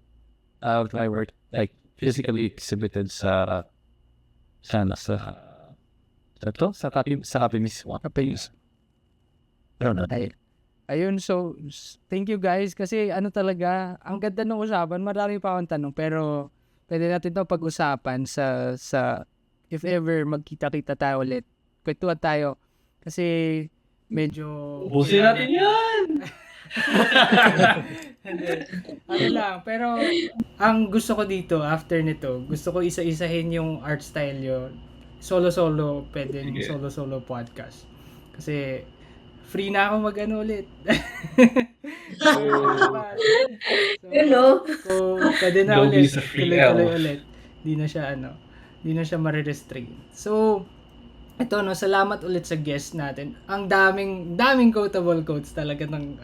have my work like physically exhibited sa kape mismo. Ayun, so thank you guys kasi talaga, ang ganda ng usapan. Marami pa akong tanong pero pwede natin 'to pag-usapan sa if ever magkita-kita tayo ulit. Kwentuhan tayo kasi medyo Ubusin natin yan! ano lang, pero ang gusto ko dito after nito, gusto ko isa-isahin yung art style yun. Solo-solo, pwedeng Sige. solo-solo podcast. Kasi free na ako mag-ano ulit. So, You know? so, pwede na Don't be ulit. so free Tuloy-tuloy elf. ulit. Di na siya marirestrain. So, ito no, salamat ulit sa guest natin. Ang daming quotable quotes talaga ng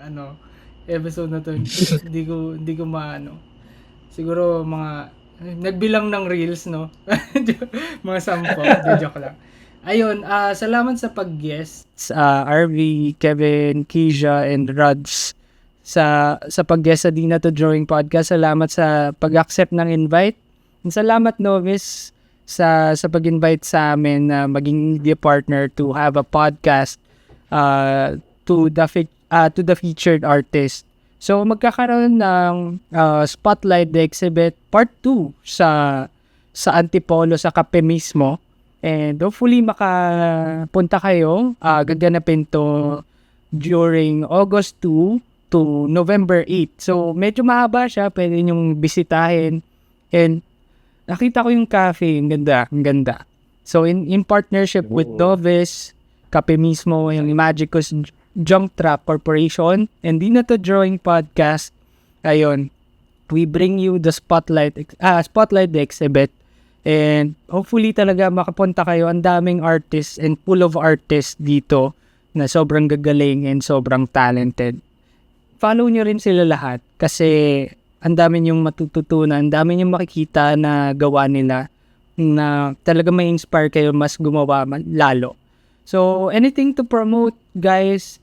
episode na to. Hindi ko maano. Siguro mga nagbilang ng reels, no? Mga 10, joke lang. Ayun, salamat sa pag-guest. RV, Kevin, Keisha, and Rods sa pag-guest sa Di Na To Drawing Podcast. Salamat sa pag-accept ng invite. And salamat, Novice, sa pag-invite sa amin na maging media partner to have a podcast to the featured artist. So magkakaroon ng Spotlight the Exhibit Part 2 sa Antipolo sa Kape mismo. And hopefully makapunta kayo. Gaganapin to during August 2 to November 8. So medyo mahaba siya, pwede nyong bisitahin. And nakita ko yung cafe, ang ganda. So in partnership with Dovis, Kape mismo, yung Magicus Junk Trap Corporation, and Di Na To Drawing Podcast, ayun, we bring you the Spotlight the Exhibit. And hopefully talaga makapunta kayo. Ang daming artists and full of artists dito na sobrang gagaling and sobrang talented. Follow nyo rin sila lahat kasi ang dami nyong matututunan, ang dami nyong makikita na gawa nila na talaga may inspire kayo mas gumawa lalo. So anything to promote, guys?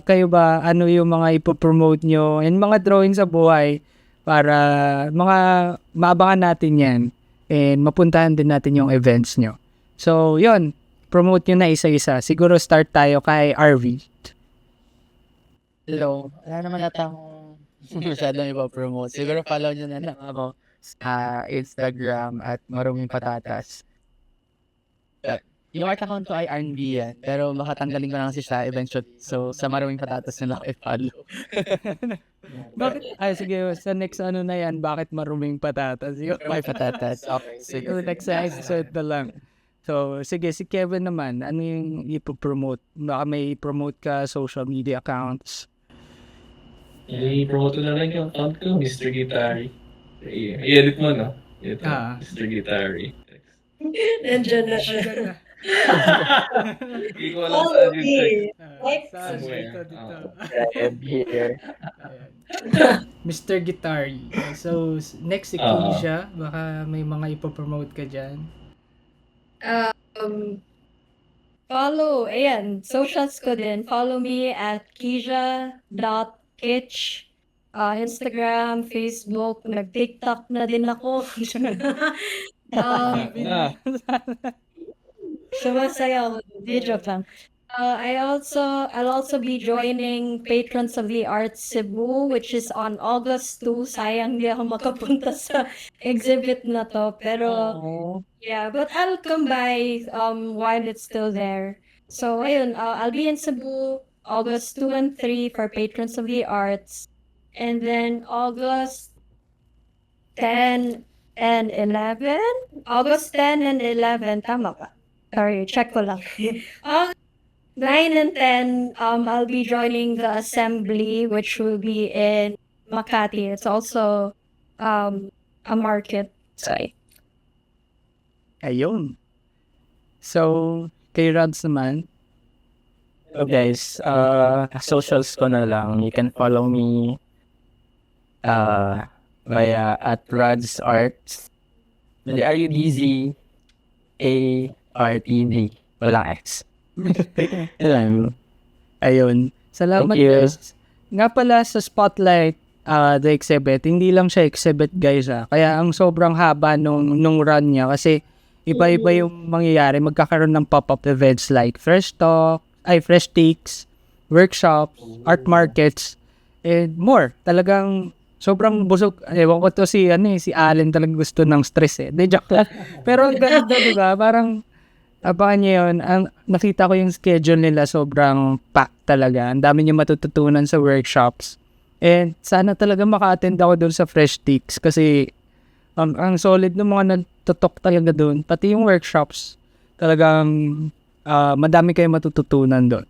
Kayo ba, ano yung mga ipopromote nyo and mga drawing sa buhay para maabangan natin yan and mapuntahan din natin yung events nyo. So yon, promote nyo na isa-isa. Siguro start tayo kay RV. Hello. Wala naman ata akong masyadong ipapromote. Siguro follow nyo na lang ako sa Instagram at Maruming Patatas. Yung art account ko ay RNB yan. Pero makatanggalin ko na lang siya eventually. So, sa Maruming Patatas na lang i-follow. Bakit? Ay, sige, sa next na yan, bakit Maruming Patatas? May patatas. Okay, sige. So, next episode na lang. So, sige, si Kevin naman, ano yung ipopromote? Baka may promote ka social media accounts? I-promote na lang yung account ko, Mr. Guitari. I-edit mo, no? Ito, Mr. Guitari. Nandiyan na siya. Hindi ko alam saan yung text. Dito. Here. Mr. Guitari. So, next si Keisha. Baka may mga ipopromote ka dyan. Follow, ayan, socials ko din. Follow me at keisha.kitch. Instagram, Facebook, nag-TikTok na din ako. Sumasayaw, video lang. I'll also be joining Patrons of the Arts Cebu, which is on August 2. Sayang di ako makapunta sa exhibit na to. Pero, yeah, but I'll come by while it's still there. So, ayun, I'll be in Cebu August 2 and 3 for Patrons of the Arts. And then August 10 and 11? August 10 and 11, tama ba? Sorry, check ko lang. 9 and 10, I'll be joining the assembly, which will be in Makati. It's also a market site. Ayun. So, kay Rods naman, So guys, socials ko na lang. You can follow me via at Rods Arts. RUDZ ARTD. Walang X. ayun. Salamat, Thank you. guys. Nga pala sa Spotlight, the exhibit, hindi lang siya exhibit, guys. Kaya ang sobrang haba nung run niya kasi iba-iba yung mangyayari. Magkakaroon ng pop-up events like fresh takes, workshops, art markets, and more. Talagang sobrang busog. Ewan ko to si Allen talagang gusto ng stress eh. De, joke lang. Pero ang ganda, diba? Parang, abangan niyo yun. Nakita ko yung schedule nila, sobrang packed talaga. Ang dami niyo matututunan sa workshops. And sana talaga maka-attend ako doon sa Fresh Takes kasi ang solid ng mga nagtutok talaga doon. Pati yung workshops, talagang madami kayong matututunan doon.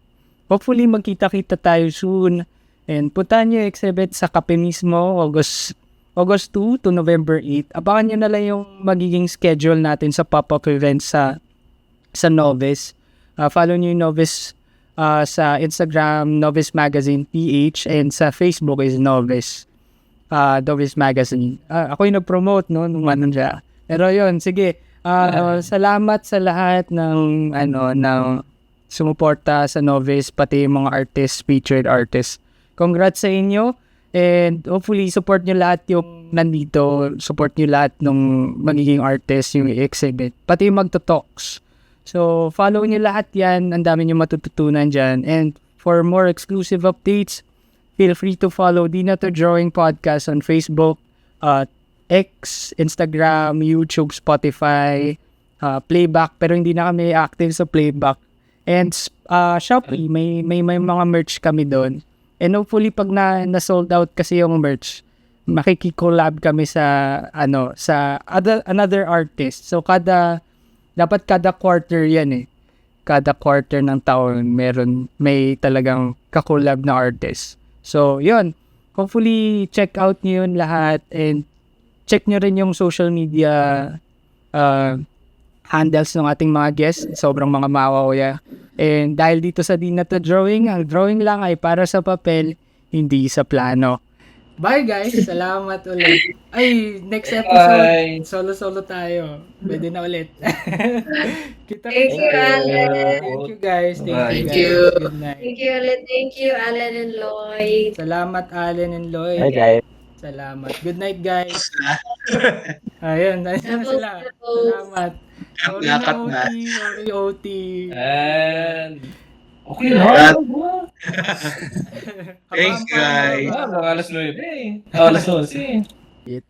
Hopefully, magkita-kita tayo soon. And puntahan niyo yung exhibit sa Cafe mismo, August 2 to November 8. Abangan niyo na lang yung magiging schedule natin sa pop-up events sa Novice. Follow niyo yung Novice sa Instagram, Novice Magazine PH, and sa Facebook is Novice Magazine. Ako yung nag-promote, no, nung ano siya. Pero yun, sige. Salamat sa lahat ng sumuporta sa Novice, pati yung mga artists, featured artists. Congrats sa inyo. And hopefully, support nyo lahat yung nandito. Support nyo lahat ng magiging artist, yung exhibit. Pati yung magto-talks. So, follow nyo lahat yan. Ang dami nyo matututunan dyan. And for more exclusive updates, feel free to follow Di Na To Drawing Podcast on Facebook, X, Instagram, YouTube, Spotify, Playback. Pero hindi na kami active sa Playback. And Shopee, may mga merch kami doon. And hopefully, pag na-sold out kasi yung merch, makiki-collab kami sa another artist. So, dapat kada quarter yan eh. Kada quarter ng taon, may talagang kakolab na artist. So, yun. Hopefully, check out nyo yun lahat and check nyo rin yung social media handles ng ating mga guests. Sobrang mga mawawaya. And dahil dito sa Di Na To Drawing, ang drawing lang ay para sa papel, hindi sa plano. Bye guys! Salamat ulit. Ay, next episode, Bye. solo-solo tayo. Pwede na ulit. Kita Thank you, Alan. Thank you guys. Thank you. Good night. Thank you ulit. Thank you, Alan and Lloyd. Salamat Allen and Lloyd. Hi, guys. Salamat. Good night guys. Ayun, nandiyan na sila. Salamat. Sorry na Nakat na. OT. Sorry OT. And okay Cut. lang. Thanks, guys. Mga alas 9 eh. Alas 11.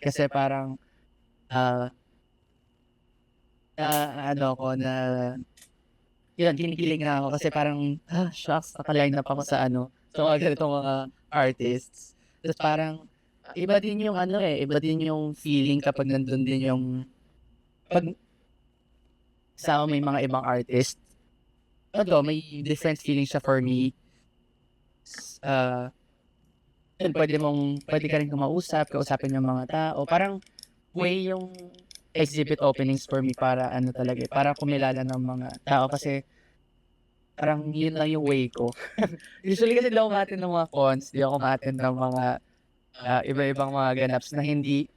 Kasi parang yun, kinikilig na ako kasi parang shucks, nakaline up ako sa sa mga ganitong mga artists. Tapos parang iba din yung iba din yung feeling kapag nandun din yung pag sa may mga ibang artist. May different feeling siya for me. Pwede ka rin kausapin yung mga tao. Parang way yung exhibit openings for me para para kumilala ng mga tao kasi parang yun lang yung way ko. Usually kasi di ako ma-attend ng mga cons, di ako ma-attend ng mga iba-ibang mga ganaps na hindi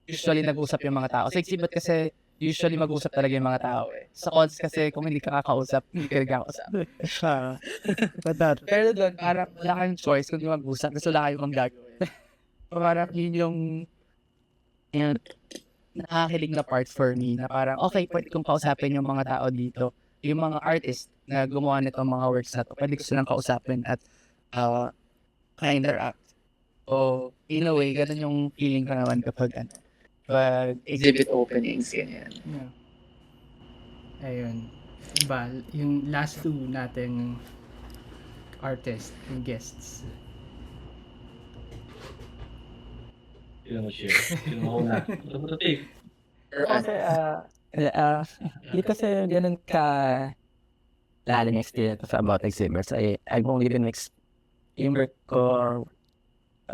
usually nag-usap yung mga tao. Sa exhibit kasi usually mag-usap talaga yung mga tao eh. Sa cons kasi kung hindi ka kakausap, hindi ka nagkakausap. Pero doon, parang wala kang choice kung di mag-usap kasi wala kayong gagawin. Parang yun yung nakakilig na part for me na parang okay, pwede kong kausapin yung mga tao dito. Yung mga artist na gumawa nitong mga works na to, pwede ko silang kausapin at ka-interact. So, in a way, ganun yung feeling ko naman kapag Exhibit openings, ganyan. Yeah. Ayun. Diba, yung last two nating artist, yung guests. Yun mo share. Yun mo na. Ito take. Kasi, hindi kasi ganun ka lalim experience about exhibits. I've only been yung work ko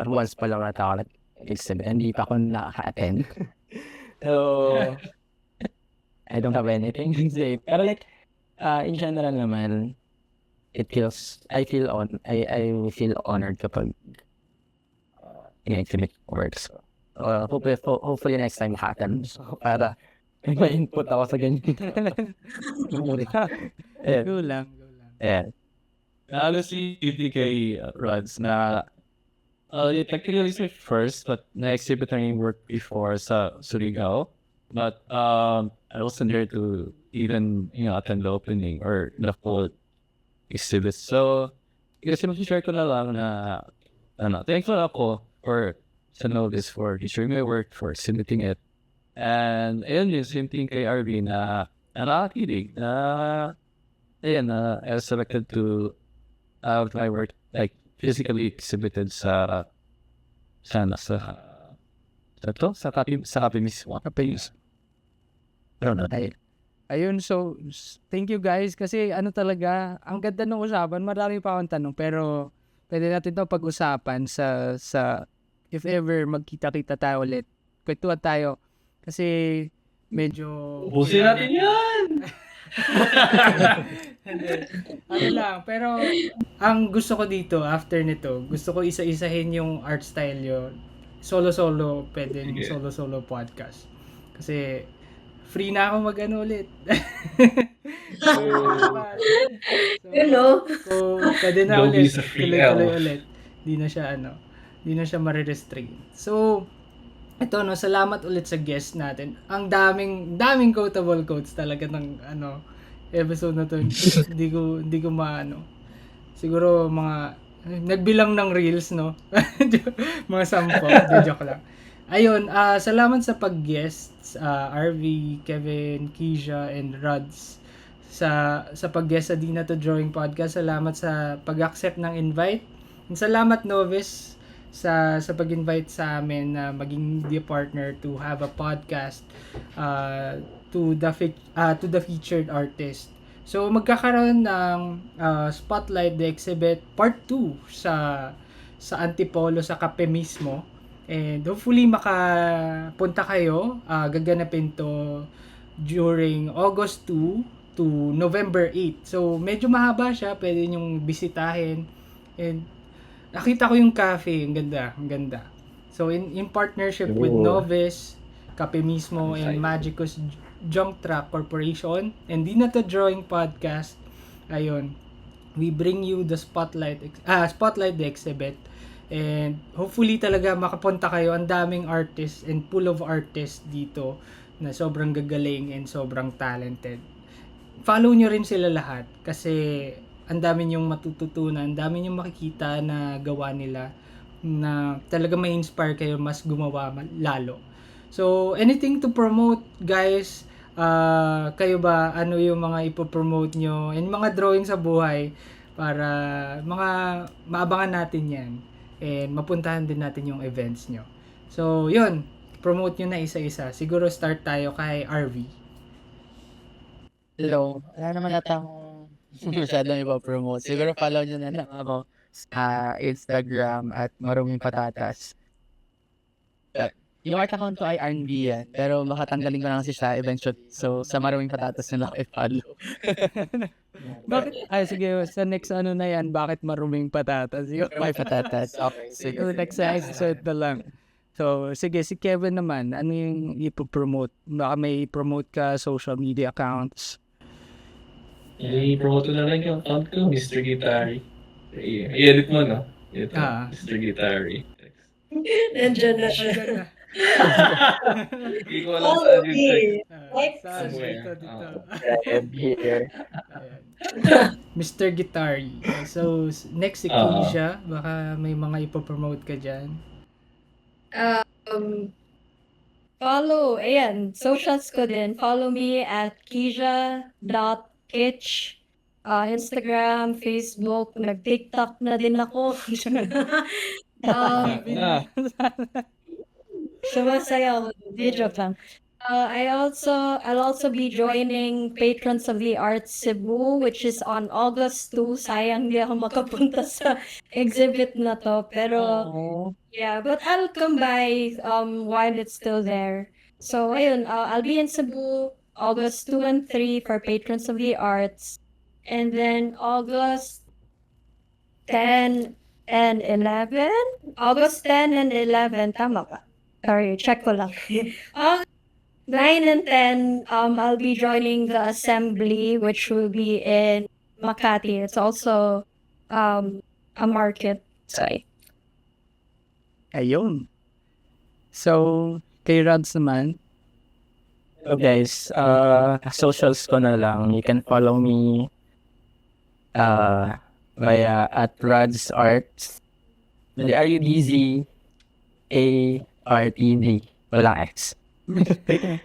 once pa lang nata ako nag-exhibit. Hindi pa ako nakaka-attend. So, I don't have anything to say. Pero like, in general naman, I feel honored kapag in-exhibit works. Hopefully next time happen. So, para may input ako sa ganyan. Go lang. Yeah. Lalo si TTK Rods na technically it's my first but na-exhibit na yung work before sa Surigao. But I wasn't there to even attend the opening or the full exhibit. So kasi mag-share ko na lang na thankful ako for sa Novice for featuring my work, for submitting it. And ayun yung same thing kay RV na nakakilig na ayun I was selected to have my work like physically exhibited sa kape mismo. Ayun, so thank you guys kasi talaga, ang ganda ng usapan. Marami pa akong tanong pero pwede natin 'to pag-usapan sa if ever magkita-kita tayo ulit. Kwentuhan tayo kasi medyo Ubusin natin yan! ano lang, pero ang gusto ko dito after nito, gusto ko isa-isahin yung art style yun. Solo-solo, pwedeng Sige. solo-solo podcast. Kasi free na ako mag-ano ulit. So, pwede na Don't be ulit. so free, Tuloy-tuloy elf. ulit. Di na siya marirestrain. So, ito salamat ulit sa guest natin. Ang daming quotable quotes talaga ng episode na to. Hindi ko maano. Siguro mga nagbilang ng reels, no? Mga 10, joke lang. Ayun, salamat sa pag-guest, RV, Kevin, Keisha, and Rods sa pag-guest sa Di Na To Drawing Podcast. Salamat sa pag-accept ng invite. And salamat Novice sa pag-invite sa amin na maging media partner to have a podcast to the featured artist. So magkakaroon ng Spotlight the Exhibit Part 2 sa Antipolo sa kape mismo. And hopefully makapunta kayo. Gaganapin to during August 2 to November 8. So medyo mahaba siya, pwede nyong bisitahin. And nakita ko yung cafe, ang ganda. So in partnership with Novice, Kape mismo, and Magicus Junk Track Corporation, and Di Na To Drawing Podcast, ayun, we bring you the Spotlight the Exhibit. And hopefully talaga makapunta kayo. Ang daming artists and pool of artists dito na sobrang gagaling and sobrang talented. Follow nyo rin sila lahat kasi ang dami nyong matututunan, ang dami nyong makikita na gawa nila na talaga may inspire kayo mas gumawa lalo. So anything to promote, guys? Kayo ba, ano yung mga ipopromote nyo and mga drawing sa buhay para mga maabangan natin yan and mapuntahan din natin yung events nyo. So yun, promote nyo na isa-isa. Siguro start tayo kay RV. Hello. Wala naman ata akong masyadong ipapromote. Siguro follow nyo na lang ako sa Instagram at Maruming Patatas. Yung art account ko ay RNB yan. Pero makatanggalin ko na kasi siya eventually. So, sa Maruming Patatas na lang i-follow. Bakit? Ay, sige, sa next na yan, bakit Maruming Patatas? Yung May patatas. Okay, sige. so, next episode na lang. So, sige, si Kevin naman, ano yung ipopromote? Baka may promote ka, social media accounts? I-promote na lang yung account ko, Mr. Guitari. I-edit mo, no? Ito, Mr. Guitari. Nandiyan na siya. Hindi ko alam saan yung text. Dito. Here. Mr. Guitari. So, next si Keisha. Baka may mga ipopromote ka dyan. Follow, ayan, socials ko din. Follow me at keisha.kitch. Instagram, Facebook, nag-TikTok na din ako. Sumasayaw, video lang. I'll also be joining Patrons of the Arts Cebu, which is on August 2. Sayang di ako makapunta sa exhibit na to. Pero, yeah, but I'll come by while it's still there. So, ayun, I'll be in Cebu August 2 and 3 for Patrons of the Arts. And then August 10 and 11? August 10 and 11, tama ba? Sorry, check ko lang. 9 and 10, I'll be joining the assembly, which will be in Makati. It's also a market site. Ayun. So, kay Rods naman, So guys, socials ko na lang. You can follow me via at Rod's Arts. RUDZ ARTD. Walang X.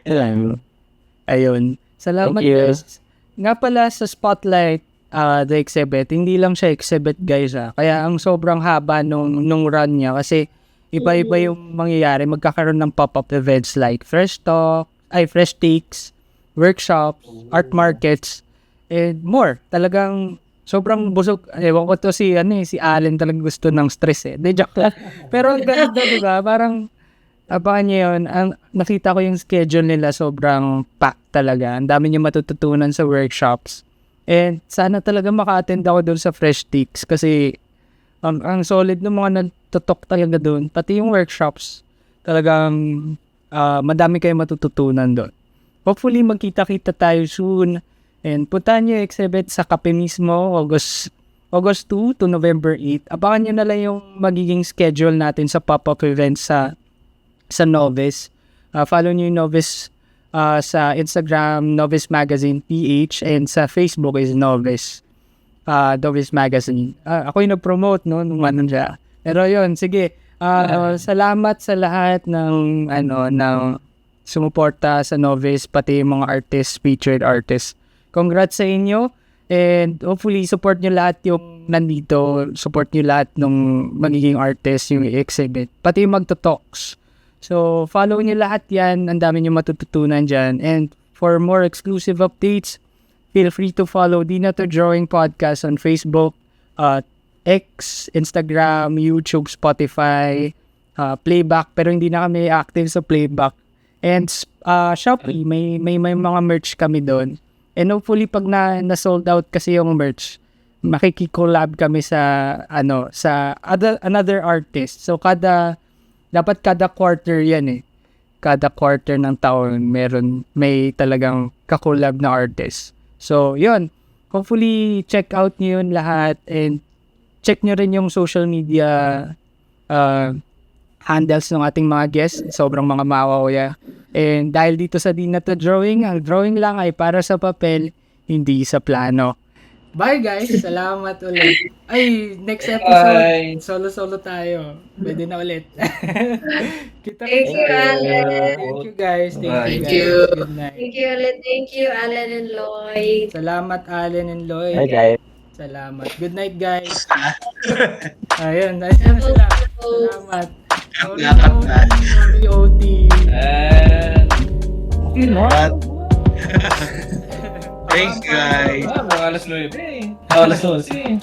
Yun. ayun. Salamat Thank you. guys. Nga pala sa Spotlight, the exhibit, hindi lang siya exhibit guys Kaya ang sobrang haba nung run niya kasi iba-iba yung mangyayari. Magkakaroon ng pop-up events like fresh takes, workshops, art markets, and more. Talagang sobrang busog. Ewan ko to si Allen talagang gusto ng stress Di joke lang. Pero ang ganda, diba? Parang abangan niyo yun. Nakita ko yung schedule nila, sobrang packed talaga. Ang dami niyo matututunan sa workshops. And sana talaga maka-attend ako doon sa Fresh Takes kasi ang solid ng mga natutok talaga doon. Pati yung workshops, talagang madami kayong matututunan doon. Hopefully, magkita-kita tayo soon. And puntahan niyo yung exhibit sa Cafe mismo, August 2 to November 8. Abangan niyo na lang yung magiging schedule natin sa pop-up events sa Novice. Follow niyo yung Novice sa Instagram, Novice Magazine PH, and sa Facebook is Novice Magazine. Ako yung nag-promote nung siya. Pero yun, sige. Salamat sa lahat ng sumuporta sa Novice, pati yung mga artists, featured artists. Congrats sa inyo. And hopefully, support nyo lahat yung nandito. Support nyo lahat ng magiging artist, yung exhibit. Pati yung magto-talks. So, follow nyo lahat yan. Ang dami nyo matututunan dyan. And for more exclusive updates, feel free to follow Di Na To Drawing Podcast on Facebook, X, Instagram, YouTube, Spotify, Playback. Pero hindi na kami active sa Playback. And Shopee, may mga merch kami doon. And hopefully, pag na-sold out kasi yung merch, makiki-collab kami sa another artist. So, dapat kada quarter yan Kada quarter ng taon, may talagang kakolab na artist. So, yun. Hopefully, check out nyo yun lahat and check nyo rin yung social media handles ng ating mga guests. Sobrang mga mawawaya. And dahil dito sa Di Na To Drawing, ang drawing lang ay para sa papel, hindi sa plano. Bye guys! Salamat ulit. Ay, next episode, Bye. solo-solo tayo. Pwede na ulit. Kita Thank you, Alan. Thank you guys. Thank you. Good night. Thank you, Alan. Thank you, Alan and Lloyd. Salamat Allen and Lloyd. Hi guys. Salamat. Good night guys. Ayun, ayun na sila. Salamat. Sorry, OT. And Thanks, guys. mga alas 9 alas 11